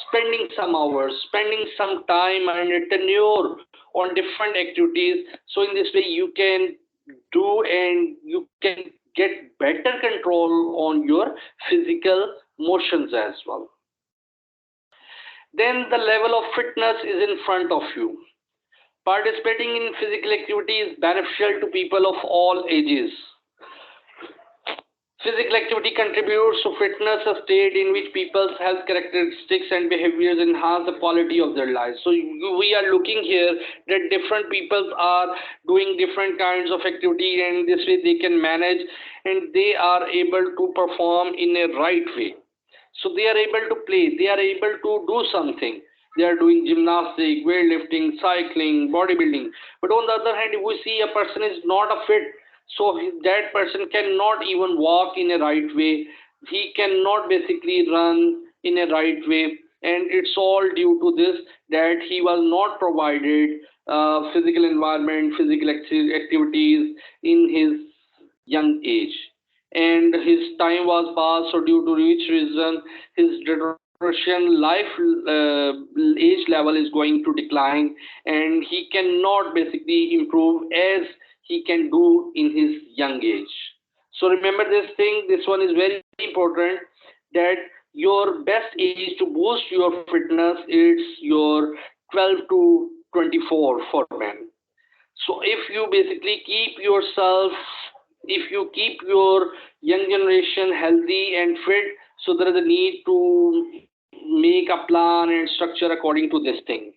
Speaker 3: spending some hours, spending some time and a tenure on different activities. So in this way you can do and you can get better control on your physical motions as well. Then the level of fitness is in front of you. Participating in physical activity is beneficial to people of all ages. Physical activity contributes to fitness, a state in which people's health characteristics and behaviors enhance the quality of their lives. So we are looking here that different people are doing different kinds of activity, and this way they can manage and they are able to perform in a right way. So they are able to play, they are able to do something. They are doing gymnastics, weightlifting, cycling, bodybuilding. But on the other hand, if we see a person is not a fit, so that person cannot even walk in a right way. He cannot basically run in a right way. And it's all due to this, that he was not provided physical environment, physical activities in his young age. And his time was passed, so due to which reason his deterioration life age level is going to decline, and he cannot basically improve as he can do in his young age. So remember this thing, this one is very important, that your best age to boost your fitness is your 12 to 24 for men. So if you basically keep yourself, if you keep your young generation healthy and fit, so there is a need to make a plan and structure according to this thing.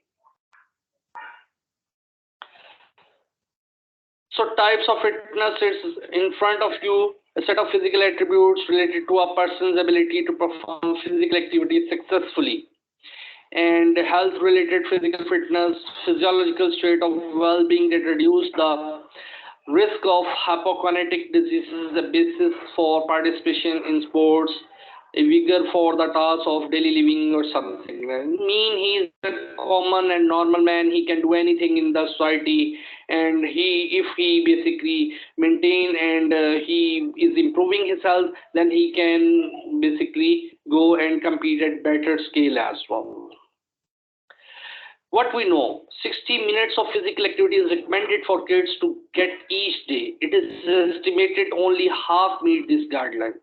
Speaker 3: So types of fitness is in front of you, a set of physical attributes related to a person's ability to perform physical activities successfully. And health related physical fitness, physiological state of well-being that reduce the risk of hypokinetic diseases, the basis for participation in sports, a vigor for the task of daily living or something. I mean, he is a common and normal man. He can do anything in the society, and if he basically maintain and he is improving his health, then he can basically go and compete at better scale as well. What we know, 60 minutes of physical activity is recommended for kids to get each day. It is estimated only half meet this guideline.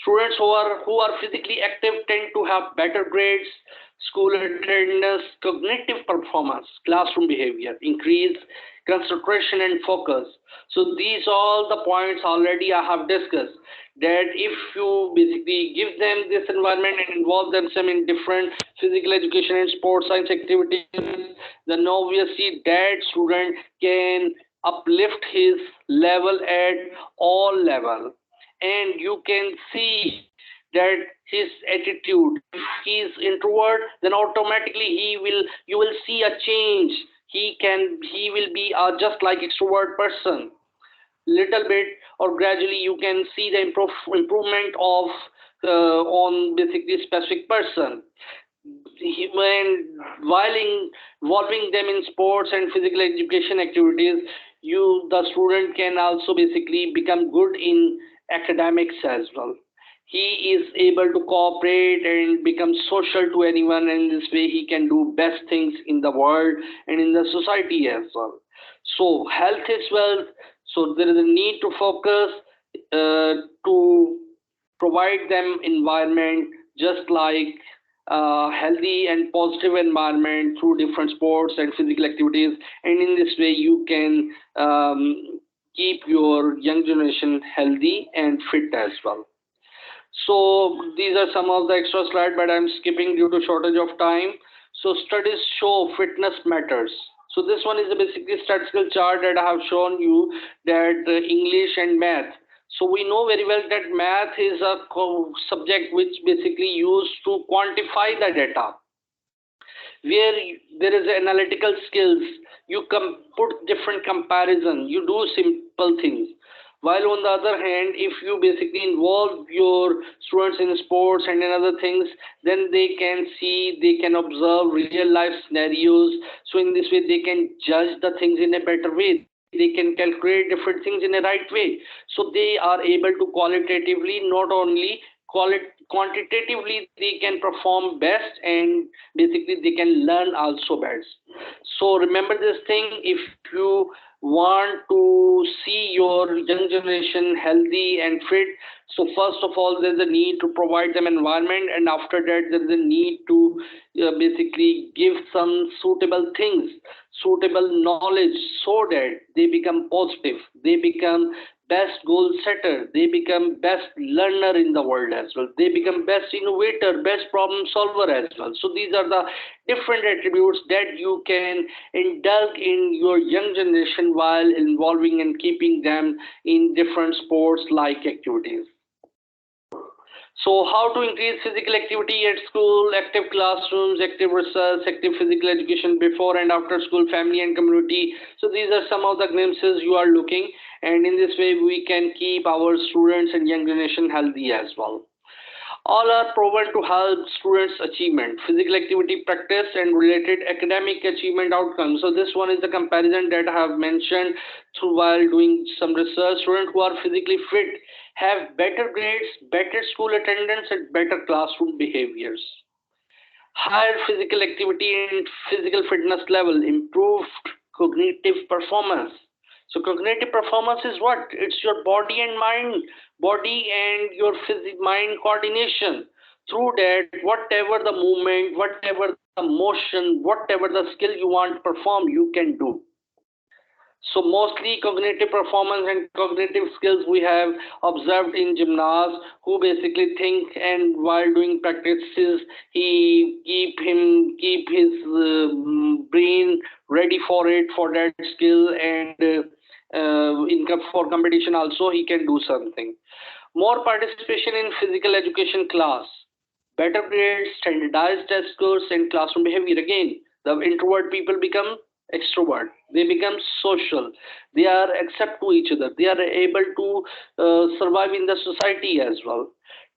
Speaker 3: Students who are physically active tend to have better grades, school attendance, cognitive performance, classroom behavior, increased concentration and focus. So these are all the points already I have discussed, that if you basically give them this environment and involve them in different physical education and sports science activities, then obviously that student can uplift his level at all level. And you can see that his attitude, if he is introvert, then automatically you will see a change. He will be just like extrovert person, little bit or gradually you can see the improvement of on basically specific person. While involving them in sports and physical education activities, the student can also basically become good in academics as well. He is able to cooperate and become social to anyone, and this way he can do best things in the world and in the society as well. So health is wealth. So there is a need to focus to provide them environment just like healthy and positive environment through different sports and physical activities, and in this way you can keep your young generation healthy and fit as well. So these are some of the extra slides, but I'm skipping due to shortage of time. So studies show fitness matters. So this one is a basically statistical chart that I have shown you, that English and math. So we know very well that math is a subject which basically used to quantify the data, where there is analytical skills. You put different comparison, you do simple things. While on the other hand, if you basically involve your students in sports and in other things, then they can see, they can observe real life scenarios. So in this way, they can judge the things in a better way. They can calculate different things in a right way. So they are able to qualitatively, not only quantitatively, they can perform best, and basically they can learn also best. So remember this thing: if you want to see your young generation healthy and fit, so first of all there's a need to provide them environment, and after that there's a need to basically give some suitable things, suitable knowledge, so that they become positive, they become best goal setter, they become best learner in the world as well, they become best innovator, best problem solver as well. So these are the different attributes that you can indulge in your young generation while involving and keeping them in different sports like activities. So how to increase physical activity at school: active classrooms, active research, active physical education before and after school, family and community. So these are some of the glimpses you are looking, and in this way we can keep our students and young generation healthy as well. All are proven to help students' achievement, physical activity practice and related academic achievement outcomes. So this one is the comparison that I have mentioned through while doing some research. Students who are physically fit have better grades, better school attendance, and better classroom behaviors. Higher physical activity and physical fitness level, improved cognitive performance. So cognitive performance is what? It's your body and mind, body and your mind coordination. Through that, whatever the movement, whatever the motion, whatever the skill you want to perform, you can do. So mostly cognitive performance and cognitive skills we have observed in gymnasts who basically think, and while doing practices he keep his brain ready for it, for that skill, and for competition also he can do something. More participation in physical education class, better grades, standardized test scores, and classroom behavior. Again, the introvert people become extrovert, they become social, they are accept to each other, they are able to survive in the society as well.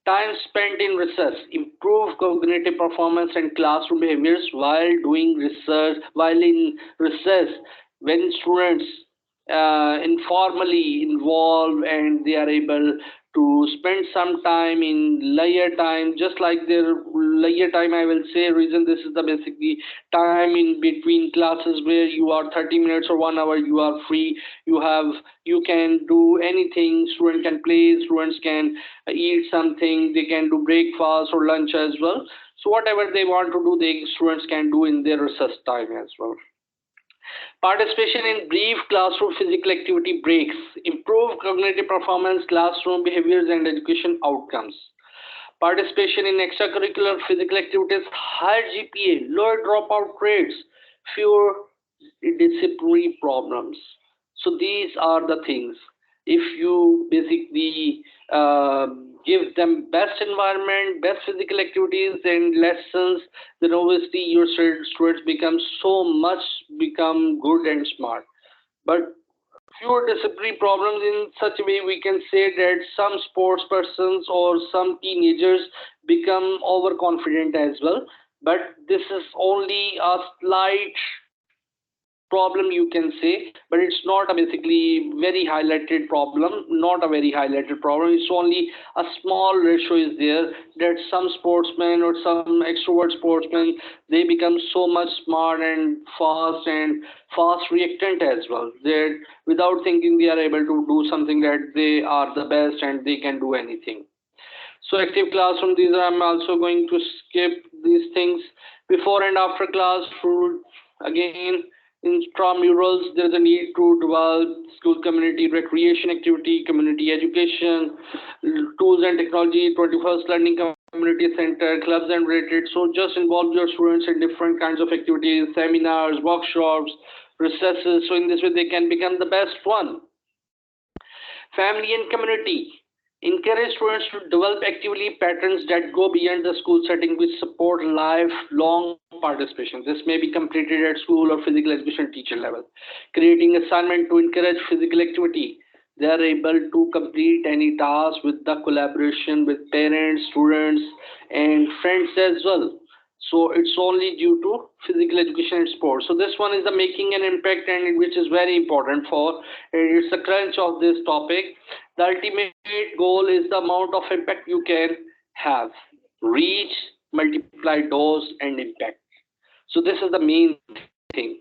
Speaker 3: Time spent in research, improve cognitive performance and classroom behaviors while doing research. While in research, when students informally involve and they are able to spend some time in leisure time, just like their leisure time, I will say, reason this is the basically time in between classes where you are 30 minutes or 1 hour, you are free, you can do anything, student can play, students can eat something, they can do breakfast or lunch as well. So whatever they want to do, the students can do in their recess time as well. Participation in brief classroom physical activity breaks, improve cognitive performance, classroom behaviors, and education outcomes. Participation in extracurricular physical activities, higher GPA, lower dropout rates, fewer disciplinary problems. So these are the things. If you basically give them best environment, best physical activities and lessons, then obviously your students become good and smart. But fewer disciplinary problems in such a way, we can say that some sports persons or some teenagers become overconfident as well. But this is only a slight problem, you can say, but it's not a basically very highlighted problem, not a very highlighted problem. It's only a small ratio is there that some sportsmen or some extrovert sportsmen, they become so much smart and fast reactant as well, that without thinking they are able to do something, that they are the best and they can do anything. So active classroom, these are, I'm also going to skip these things. Before and after class, again, intramurals, there's a need to develop school community recreation activity, community education, tools and technology, 21st learning community center, clubs and related. So just involve your students in different kinds of activities, seminars, workshops, recesses. So in this way, they can become the best one. Family and community. Encourage students to develop activity patterns that go beyond the school setting, which support lifelong participation. This may be completed at school or physical education teacher level. Creating assignment to encourage physical activity. They are able to complete any task with the collaboration with parents, students, and friends as well. So it's only due to physical education and sports. So this one is the making an impact, and which is very important for, it's the crunch of this topic. The ultimate goal is the amount of impact you can have. Reach, multiply dose and impact. So this is the main thing.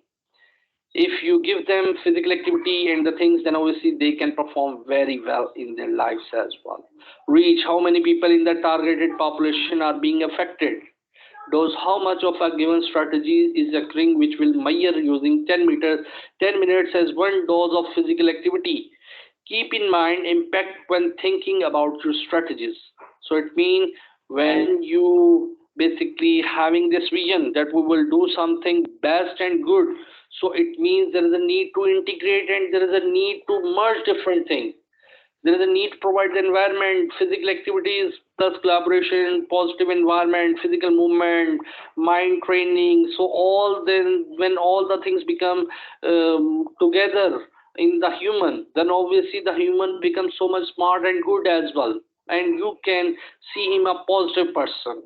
Speaker 3: If you give them physical activity and the things, then obviously they can perform very well in their lives as well. Reach, how many people in the targeted population are being affected. Dose, how much of a given strategy is occurring, which will measure using 10 minutes as one dose of physical activity. Keep in mind impact when thinking about your strategies. So it means when you basically having this vision that we will do something best and good, so it means there is a need to integrate and there is a need to merge different things. There is a need to provide the environment, physical activities, plus collaboration, positive environment, physical movement, mind training. So all then when all the things become together in the human, then obviously the human becomes so much smart and good as well. And you can see him a positive person.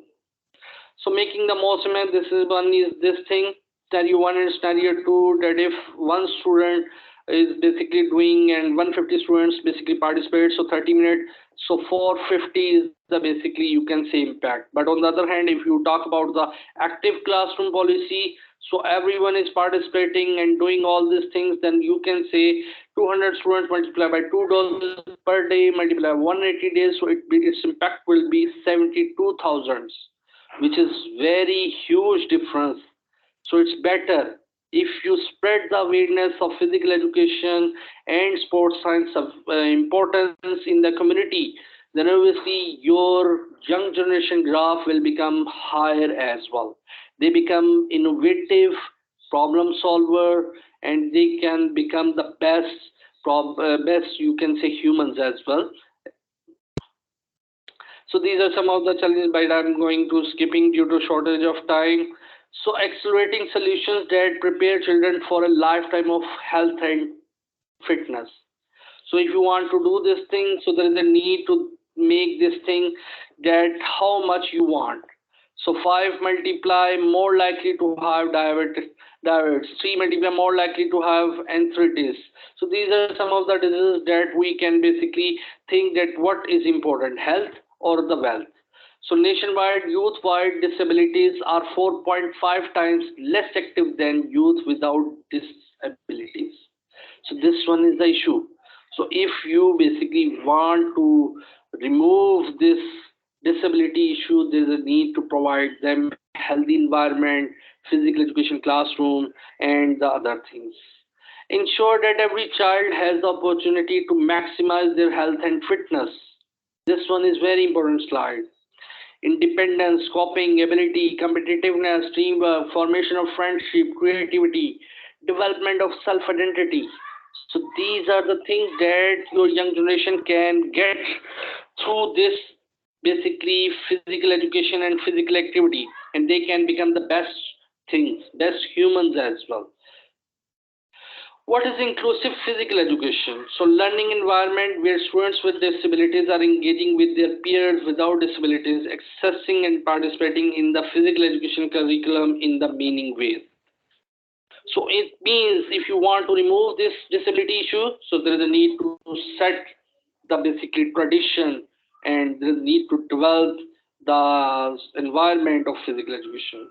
Speaker 3: So making the most of it, this is one is this thing, scenario one and scenario two, that if one student is basically doing and 150 students basically participate, so 30 minutes, so 450 is the basically you can say impact. But on the other hand, if you talk about the active classroom policy, so everyone is participating and doing all these things, then you can say 200 students multiplied by 2 doses per day multiplied by 180 days, so its impact will be 72,000, which is very huge difference. So it's better if you spread the awareness of physical education and sports science of importance in the community, then obviously your young generation graph will become higher as well. They become innovative problem solver and they can become the best you can say humans as well. So these are some of the challenges, but I'm going to skipping due to shortage of time. So accelerating solutions that prepare children for a lifetime of health and fitness. So if you want to do this thing, so there is a need to make this thing that how much you want. So 5 multiply more likely to have diabetes, 3 multiply more likely to have arthritis. So these are some of the diseases that we can basically think that what is important, health or the wealth. So nationwide, youth-wide disabilities are 4.5 times less active than youth without disabilities. So this one is the issue. So if you basically want to remove this disability issue, there is a need to provide them healthy environment, physical education classroom, and the other things. Ensure that every child has the opportunity to maximize their health and fitness. This one is very important slide. Independence, coping ability, competitiveness, teamwork, formation of friendship, creativity, development of self-identity. So these are the things that your young generation can get through this basically physical education and physical activity, and they can become the best things, best humans as well. What is inclusive physical education? So learning environment where students with disabilities are engaging with their peers without disabilities, accessing and participating in the physical education curriculum in the meaning ways. So it means if you want to remove this disability issue, so there is a need to set the basically tradition and there is a need to develop the environment of physical education.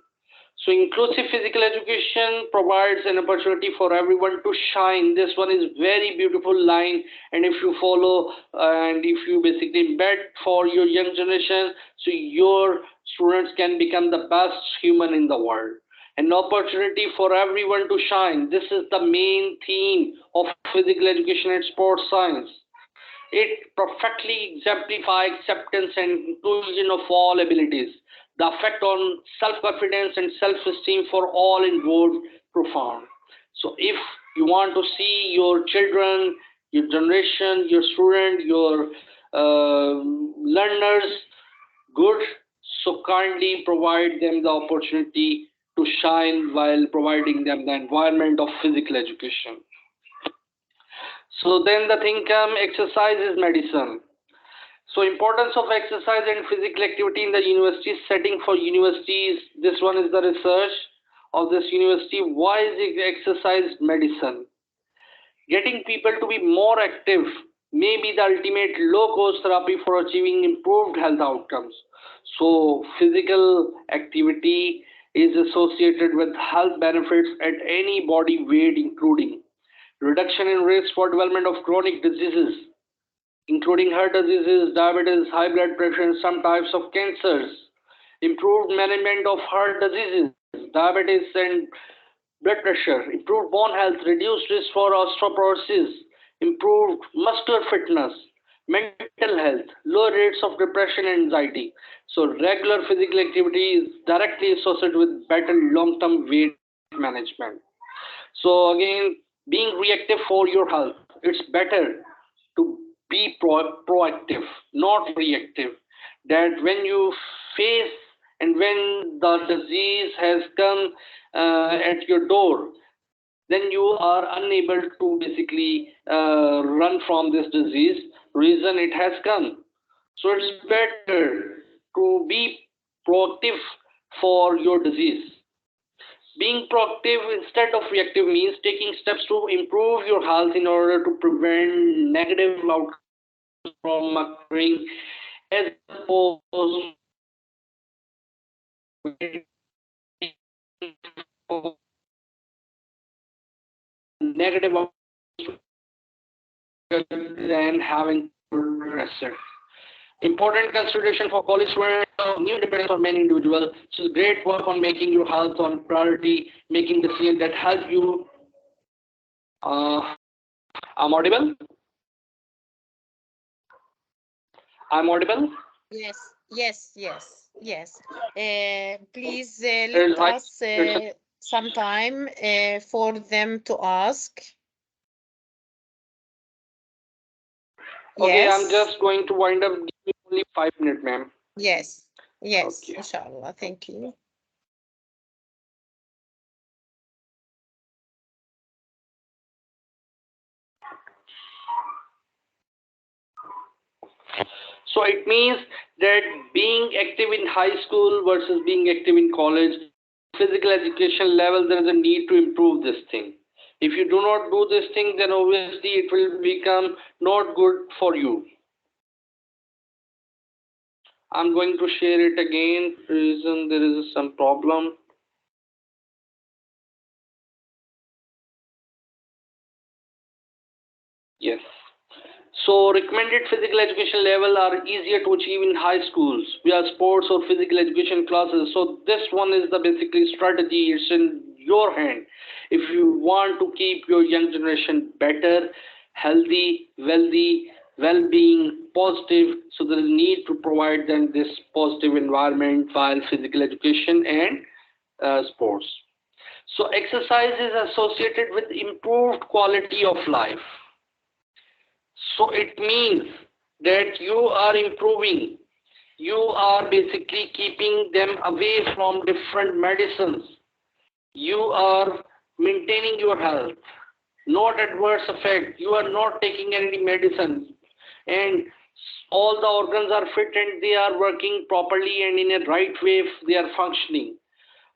Speaker 3: So inclusive physical education provides an opportunity for everyone to shine. This one is very beautiful line, and if you follow and if you basically embed for your young generation, so your students can become the best human in the world. An opportunity for everyone to shine. This is the main theme of physical education and sports science. It perfectly exemplifies acceptance and inclusion of all abilities. The effect on self-confidence and self-esteem for all involved profound. So if you want to see your children your generation, your student, your learners good. So kindly provide them the opportunity to shine while providing them the environment of physical education. So then the thing come, exercise is medicine. So importance of exercise and physical activity in the university setting for universities. This one is the research of this university. Why is exercise medicine? Getting people to be more active may be the ultimate low-cost therapy for achieving improved health outcomes. So physical activity is associated with health benefits at any body weight, including reduction in risk for development of chronic diseases, including heart diseases, diabetes, high blood pressure, and some types of cancers, improved management of heart diseases, diabetes, and blood pressure, improved bone health, reduced risk for osteoporosis, improved muscular fitness, mental health, lower rates of depression and anxiety. So regular physical activity is directly associated with better long-term weight management. So again, being reactive for your health, it's better to be proactive, not reactive. That when you face and when the disease has come at your door, then you are unable to basically run from this disease. Reason it has come. So it's better to be proactive for your disease. Being proactive instead of reactive means taking steps to improve your health in order to prevent negative outcomes from occurring, as opposed to negative outcomes than having to address it. Important consideration for college students, new dependence on many individuals. So great work on making your health on priority, making decisions that help you. I'm audible? I'm audible?
Speaker 2: Yes, yes, yes, yes. Please
Speaker 3: There's
Speaker 2: let
Speaker 3: my,
Speaker 2: us some time for them to ask.
Speaker 3: okay, I'm
Speaker 2: Yes,
Speaker 3: just going to wind up. Give me only 5 minutes, ma'am.
Speaker 2: yes, yes,
Speaker 3: Okay.
Speaker 2: inshallah. Thank you.
Speaker 3: So it means that being active in high school versus being active in college, physical education level, there is a need to improve this thing. If you do not do this thing, then obviously it will become not good for you. I'm going to share it again. Reason there is some problem. Yes. So recommended physical education level are easier to achieve in high schools via sports or physical education classes. So this one is the basically strategy. It's in your hand. If you want to keep your young generation better, healthy, wealthy, well-being, positive, so there is need to provide them this positive environment while physical education and sports. So exercise is associated with improved quality of life. So it means that you are improving. You are basically keeping them away from different medicines. You are maintaining your health, not adverse effect. You are not taking any medicine. And all the organs are fit and they are working properly and in a right way if they are functioning.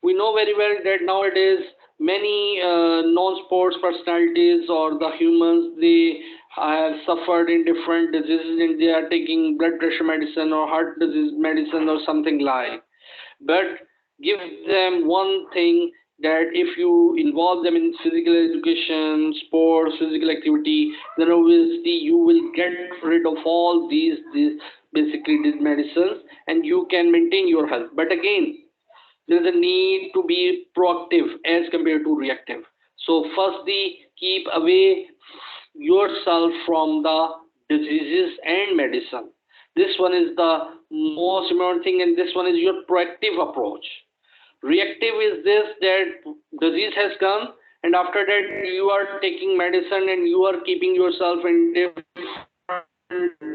Speaker 3: We know very well that nowadays many non-sports personalities or the humans, they have suffered in different diseases and they are taking blood pressure medicine or heart disease medicine or something like. But give them one thing, that if you involve them in physical education, sports, physical activity, then obviously you will get rid of all these basically these medicines and you can maintain your health. But again, there is a need to be proactive as compared to reactive. So firstly, keep away yourself from the diseases and medicine. This one is the most important thing, and this one is your proactive approach. Reactive is this, that disease has come and after that you are taking medicine and you are keeping yourself in different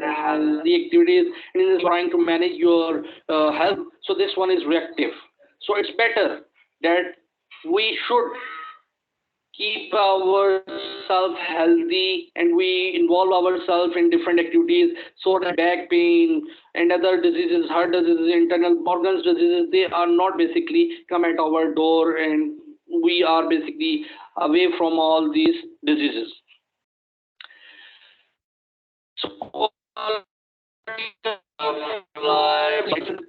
Speaker 3: healthy activities and is trying to manage your health. So this one is reactive. So it's better that we should keep ourselves healthy and we involve ourselves in different activities so that back pain and other diseases, heart diseases, internal organs diseases, they are not basically come at our door and we are basically away from all these diseases. So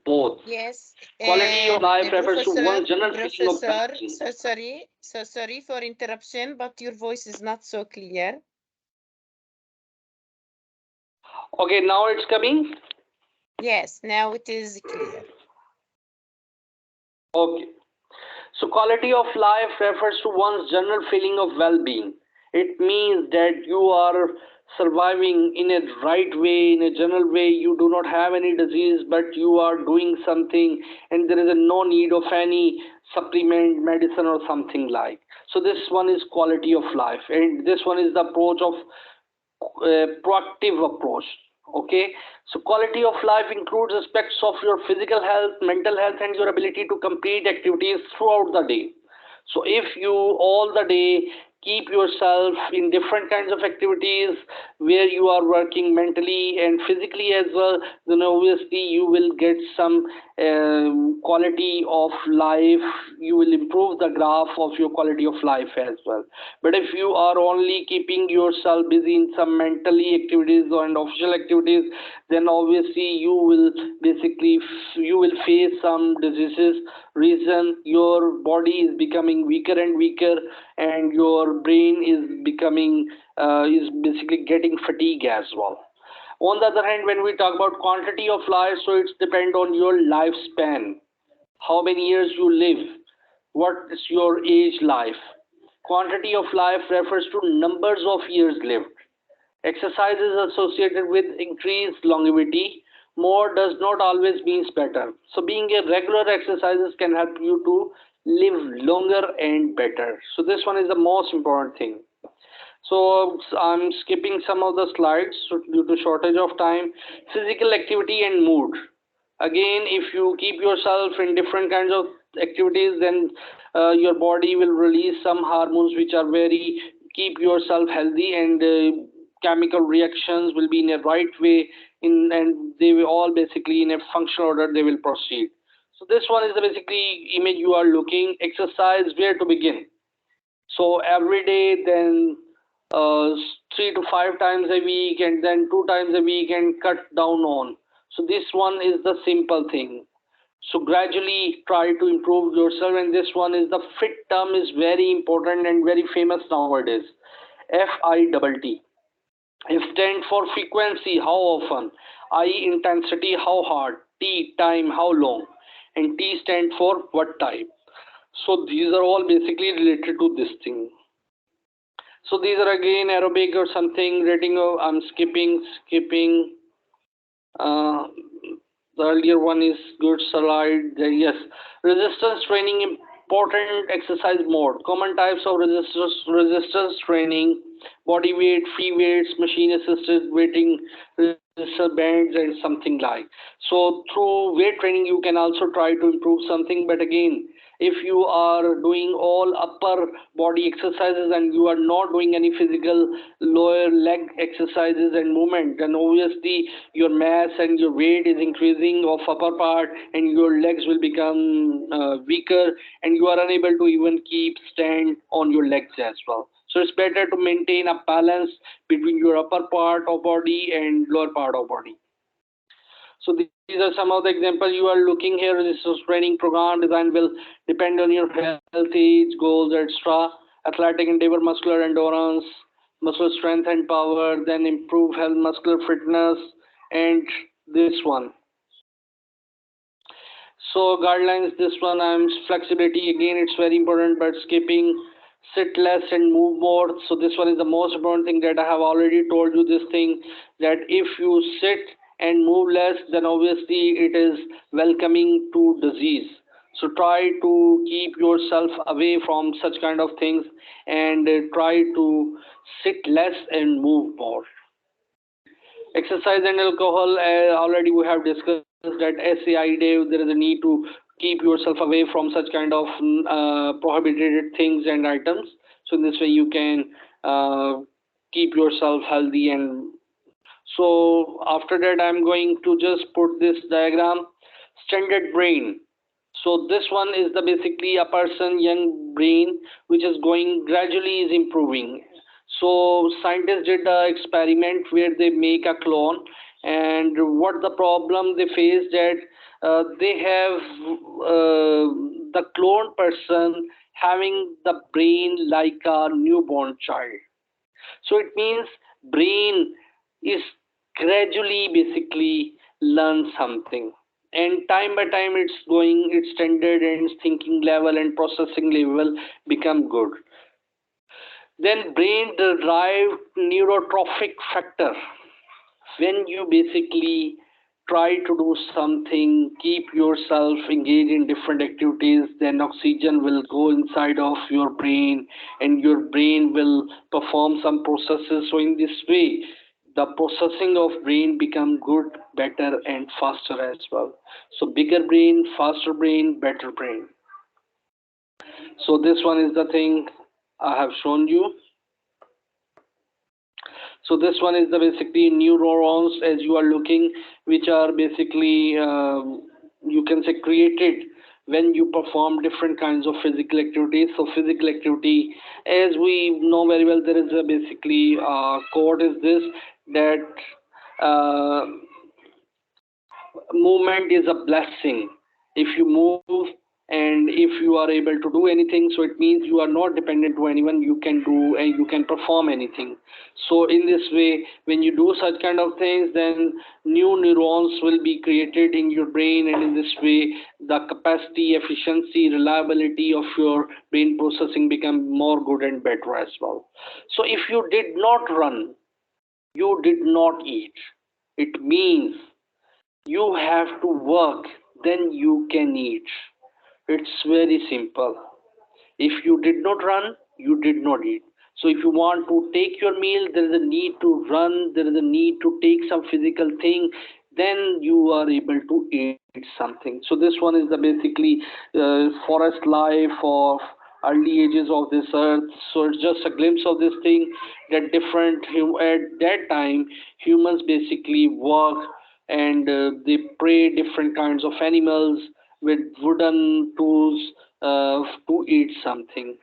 Speaker 3: both.
Speaker 2: Yes.
Speaker 3: Quality of life refers to
Speaker 2: Professor,
Speaker 3: one's general feeling of
Speaker 2: Professor,
Speaker 3: well-being.
Speaker 2: so sorry for interruption, but your voice is not so clear.
Speaker 3: Okay, now it's coming.
Speaker 2: Yes, now it is clear.
Speaker 3: Okay. So quality of life refers to one's general feeling of well-being. It means that you are surviving in a right way, in a general way. You do not have any disease, but you are doing something, and there is no need of any supplement, medicine, or something like. So this one is quality of life, and this one is the approach of proactive approach. Okay, so quality of life includes aspects of your physical health, mental health, and your ability to complete activities throughout the day. So if you all the day keep yourself in different kinds of activities where you are working mentally and physically as well, then obviously you will get some quality of life. You will improve the graph of your quality of life as well. But if you are only keeping yourself busy in some mentally activities and official activities, then obviously you will basically you will face some diseases. Reason, your body is becoming weaker and weaker, and your brain is basically getting fatigue as well. On the other hand, when we talk about quantity of life, so it's depend on your lifespan, how many years you live, what is your age life. Quantity of life refers to numbers of years lived. Exercise is associated with increased longevity. More does not always means better. So being a regular exercises can help you to live longer and better. So this one is the most important thing. So I'm skipping some of the slides due to shortage of time. Physical activity and mood. Again, if you keep yourself in different kinds of activities, then your body will release some hormones which are very keep yourself healthy, and chemical reactions will be in a right way in, and they will all basically in a functional order they will proceed. So this one is the basically image you are looking. Exercise, where to begin? So every day, then 3 to 5 times a week, and then 2 times a week, and cut down on. So this one is the simple thing. So gradually try to improve yourself, and this one is the fit term is very important and very famous nowadays. FITT. F stand for frequency, how often. I intensity, how hard. T time, how long. And T stand for what type. So these are all basically related to this thing. So these are again aerobic or something rating of I'm skipping. Uh, the earlier one is good slide. Yes, resistance training important exercise mode. Common types of resistance training: body weight, free weights, machine assisted weighting, resistor bands, and something like. So through weight training you can also try to improve something. But again, if you are doing all upper body exercises and you are not doing any physical lower leg exercises and movement, then obviously your mass and your weight is increasing of upper part, and your legs will become weaker, and you are unable to even keep stand on your legs as well. So it's better to maintain a balance between your upper part of body and lower part of body. So these are some of the examples you are looking here. This is training program design will depend on your health, age, goals, etc. Athletic endeavor, muscular endurance, muscle strength and power, then improve health, muscular fitness, and this one. So guidelines, this one I'm flexibility, again it's very important, but skipping, sit less and move more. So this one is the most important thing that I have already told you this thing, that if you sit and move less, then obviously it is welcoming to disease. So try to keep yourself away from such kind of things, and try to sit less and move more. Exercise and alcohol, already we have discussed that SAI day, there is a need to keep yourself away from such kind of prohibited things and items. So in this way you can keep yourself healthy. And so after that I'm going to just put this diagram, standard brain. So this one is the basically a person young brain which is going gradually is improving. So scientists did an experiment where they make a clone, and what the problem they face that they have the clone person having the brain like a newborn child. So it means brain is gradually basically learn something, and time by time it's going, its standard and its thinking level and processing level become good. Then brain derived neurotrophic factor. When you basically try to do something, keep yourself engaged in different activities, then oxygen will go inside of your brain and your brain will perform some processes. So in this way, the processing of brain become good, better and faster as well. So bigger brain, faster brain, better brain. So this one is the thing I have shown you. So this one is the basically neurons as you are looking, which are basically you can say created when you perform different kinds of physical activities. So physical activity, as we know very well, there is a basically quote is this, that uh, movement is a blessing. If you move and if you are able to do anything, so it means you are not dependent to anyone, you can do and you can perform anything. So in this way, when you do such kind of things, then new neurons will be created in your brain, and in this way the capacity, efficiency, reliability of your brain processing become more good and better as well. So if you did not run, you did not eat, it means you have to work, then you can eat. It's very simple. If you did not run, you did not eat. So if you want to take your meal, there is a need to run, there is a need to take some physical thing, then you are able to eat something. So this one is the basically forest life of early ages of this earth. So it's just a glimpse of this thing, that different at that time humans basically work, and they prey different kinds of animals with wooden tools to eat something.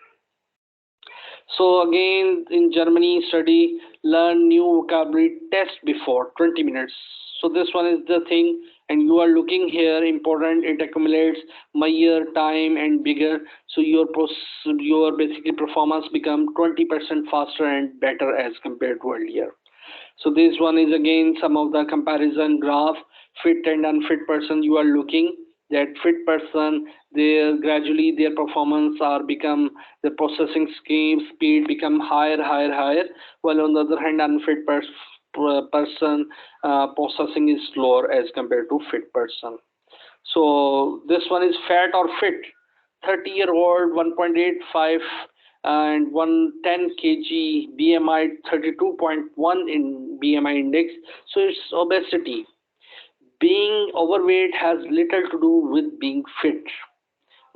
Speaker 3: So again, in Germany study, learn new vocabulary, test before 20 minutes. So this one is the thing, and you are looking here important, it accumulates year time and bigger. So your basically performance become 20% faster and better as compared to earlier. So this one is again some of the comparison graph, fit and unfit person. You are looking that fit person, their gradually their performance are become, the processing speed become higher, while on the other hand unfit person processing is slower as compared to fit person. So this one is fat or fit. 30-year-old 1.85 and 110 kg BMI, 32.1 in BMI index. So it's obesity. Being overweight has little to do with being fit.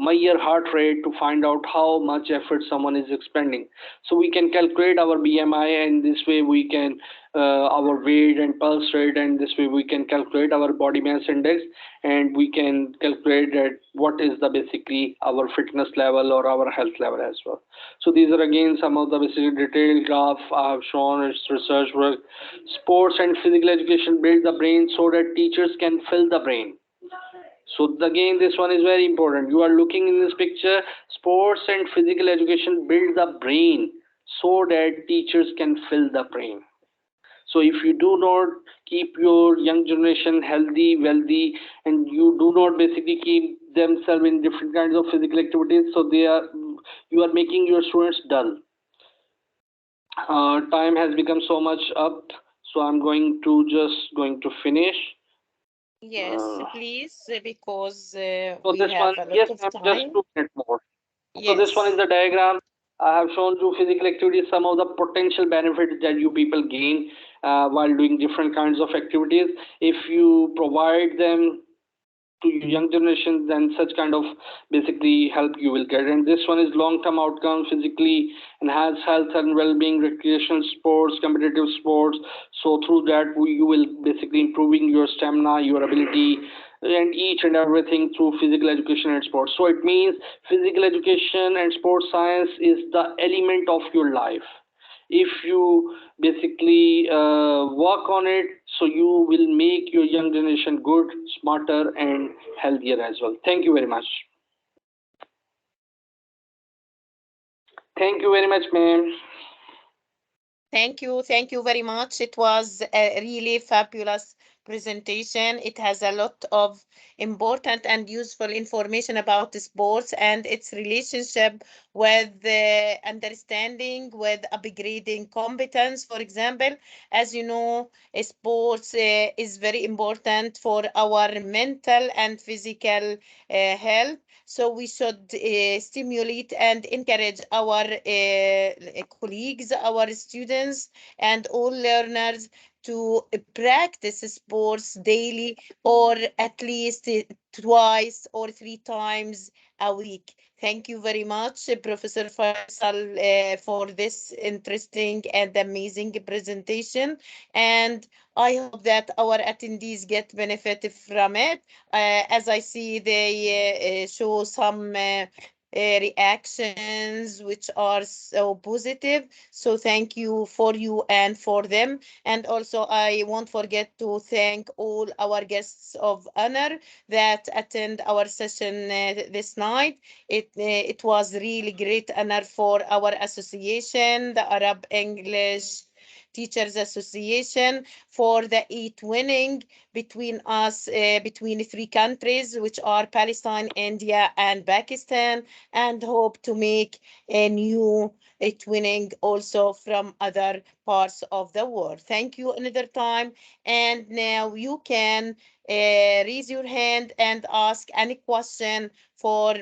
Speaker 3: Measure heart rate to find out how much effort someone is expending. So we can calculate our BMI, and this way we can our weight and pulse rate, and this way we can calculate our body mass index, and we can calculate that what is the basically our fitness level or our health level as well. So these are again some of the basically detailed graph I have shown. It's research work. Sports and physical education build the brain so that teachers can fill the brain. So again, this one is very important. You are looking in this picture, sports and physical education build the brain so that teachers can fill the brain. So if you do not keep your young generation healthy, wealthy, and you do not basically keep themselves in different kinds of physical activities, so you are making your students dull. Time has become so much up, so I'm going to finish.
Speaker 2: Yes, please, because
Speaker 3: So
Speaker 2: we
Speaker 3: this
Speaker 2: have
Speaker 3: one,
Speaker 2: a lot
Speaker 3: yes,
Speaker 2: of
Speaker 3: ma'am, just
Speaker 2: time.
Speaker 3: 2 minutes more.
Speaker 2: Yes.
Speaker 3: So this one is the diagram. I have shown you physical activities, some of the potential benefits that you people gain while doing different kinds of activities. If you provide them to young generation, then such kind of basically help you will get. And this one is long-term outcome, physically enhance health and well-being, recreational sports, competitive sports. So through that you will basically improving your stamina, your ability, and each and everything through physical education and sports. So it means physical education and sports science is the element of your life. If you basically work on it, so you will make your young generation good, smarter, and healthier as well. Thank you very much. Thank you very much, ma'am.
Speaker 2: Thank you very much. It was a really fabulous presentation. It has a lot of important and useful information about the sports and its relationship with the understanding, with upgrading competence. For example, as you know, sports is very important for our mental and physical health. So we should stimulate and encourage our colleagues, our students, and all learners to practice sports daily or at least twice or 3 times a week. Thank you very much, Professor Faisal, for this interesting and amazing presentation. And I hope that our attendees get benefit from it. As I see, they show some reactions which are so positive. So thank you for you and for them. And also, I won't forget to thank all our guests of honor that attend our session this night. It was really great honor for our association, the Arab English Teachers Association, for the eight winning between us, between 3 countries, which are Palestine, India, and Pakistan, and hope to make a new twinning also from other parts of the world. Thank you another time. And now you can raise your hand and ask any question for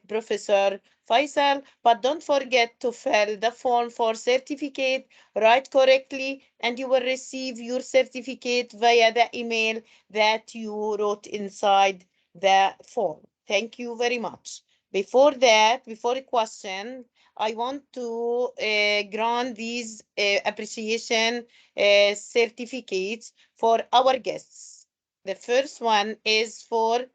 Speaker 2: Professor Faisal, but don't forget to fill the form for certificate, write correctly, and you will receive your certificate via the email that you wrote inside the form. Thank you very much. Before that, before a question, I want to grant these appreciation certificates for our guests. The first one is for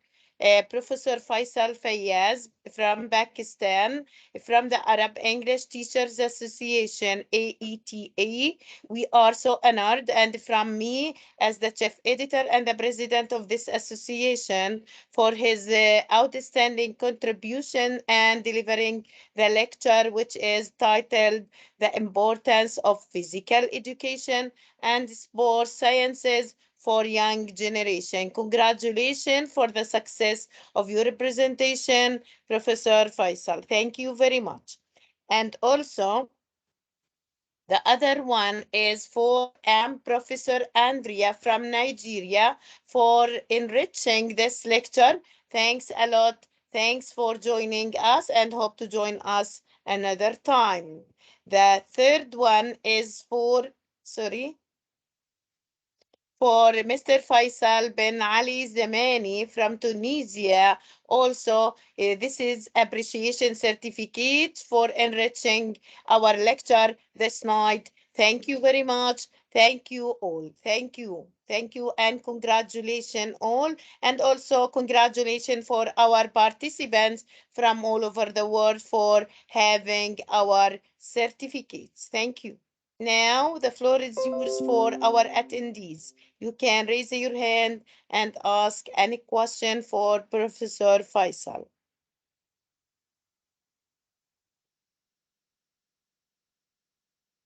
Speaker 2: Professor Faisal Fayyaz from Pakistan, from the Arab English Teachers Association, AETA. We are so honored, and from me as the chief editor and the president of this association, for his outstanding contribution and delivering the lecture, which is titled The Importance of Physical Education and Sports Sciences for Young Generation. Congratulations for the success of your presentation, Professor Faisal. Thank you very much. And also, the other one is for Professor Andrea from Nigeria for enriching this lecture. Thanks a lot. Thanks for joining us and hope to join us another time. The third one is for Mr. Faisal bin Ali Zamani from Tunisia. Also, this is appreciation certificate for enriching our lecture this night. Thank you very much. Thank you all. Thank you. Thank you and congratulations all. And also congratulations for our participants from all over the world for having our certificates. Thank you. Now the floor is yours for our attendees. You can raise your hand and ask any question for Professor Faisal.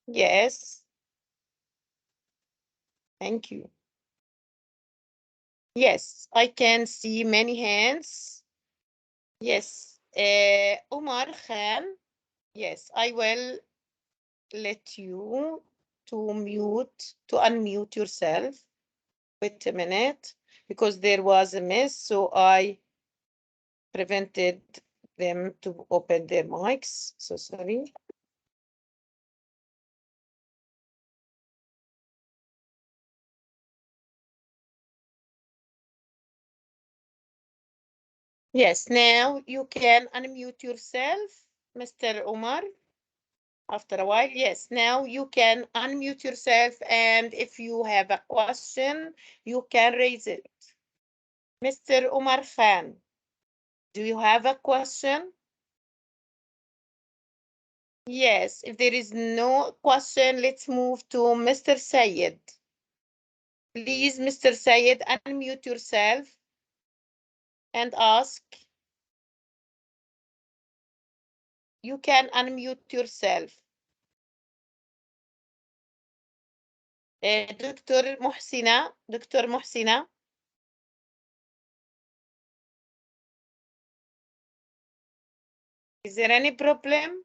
Speaker 2: Yes. Thank you. Yes, I can see many hands. Yes. Omar Khan. Yes, I will let you to unmute yourself. Wait a minute. because there was a miss, so I prevented them to open their mics. So sorry. Yes, now you can unmute yourself, Mr. Omar. After a while, yes, now you can unmute yourself, and if you have a question, you can raise it. Mr. Omar Khan, do you have a question? Yes, if there is no question, let's move to Mr. Sayed. Please, Mr. Sayed, unmute yourself and ask. You can unmute yourself. Dr. Muhsina. Is there any problem?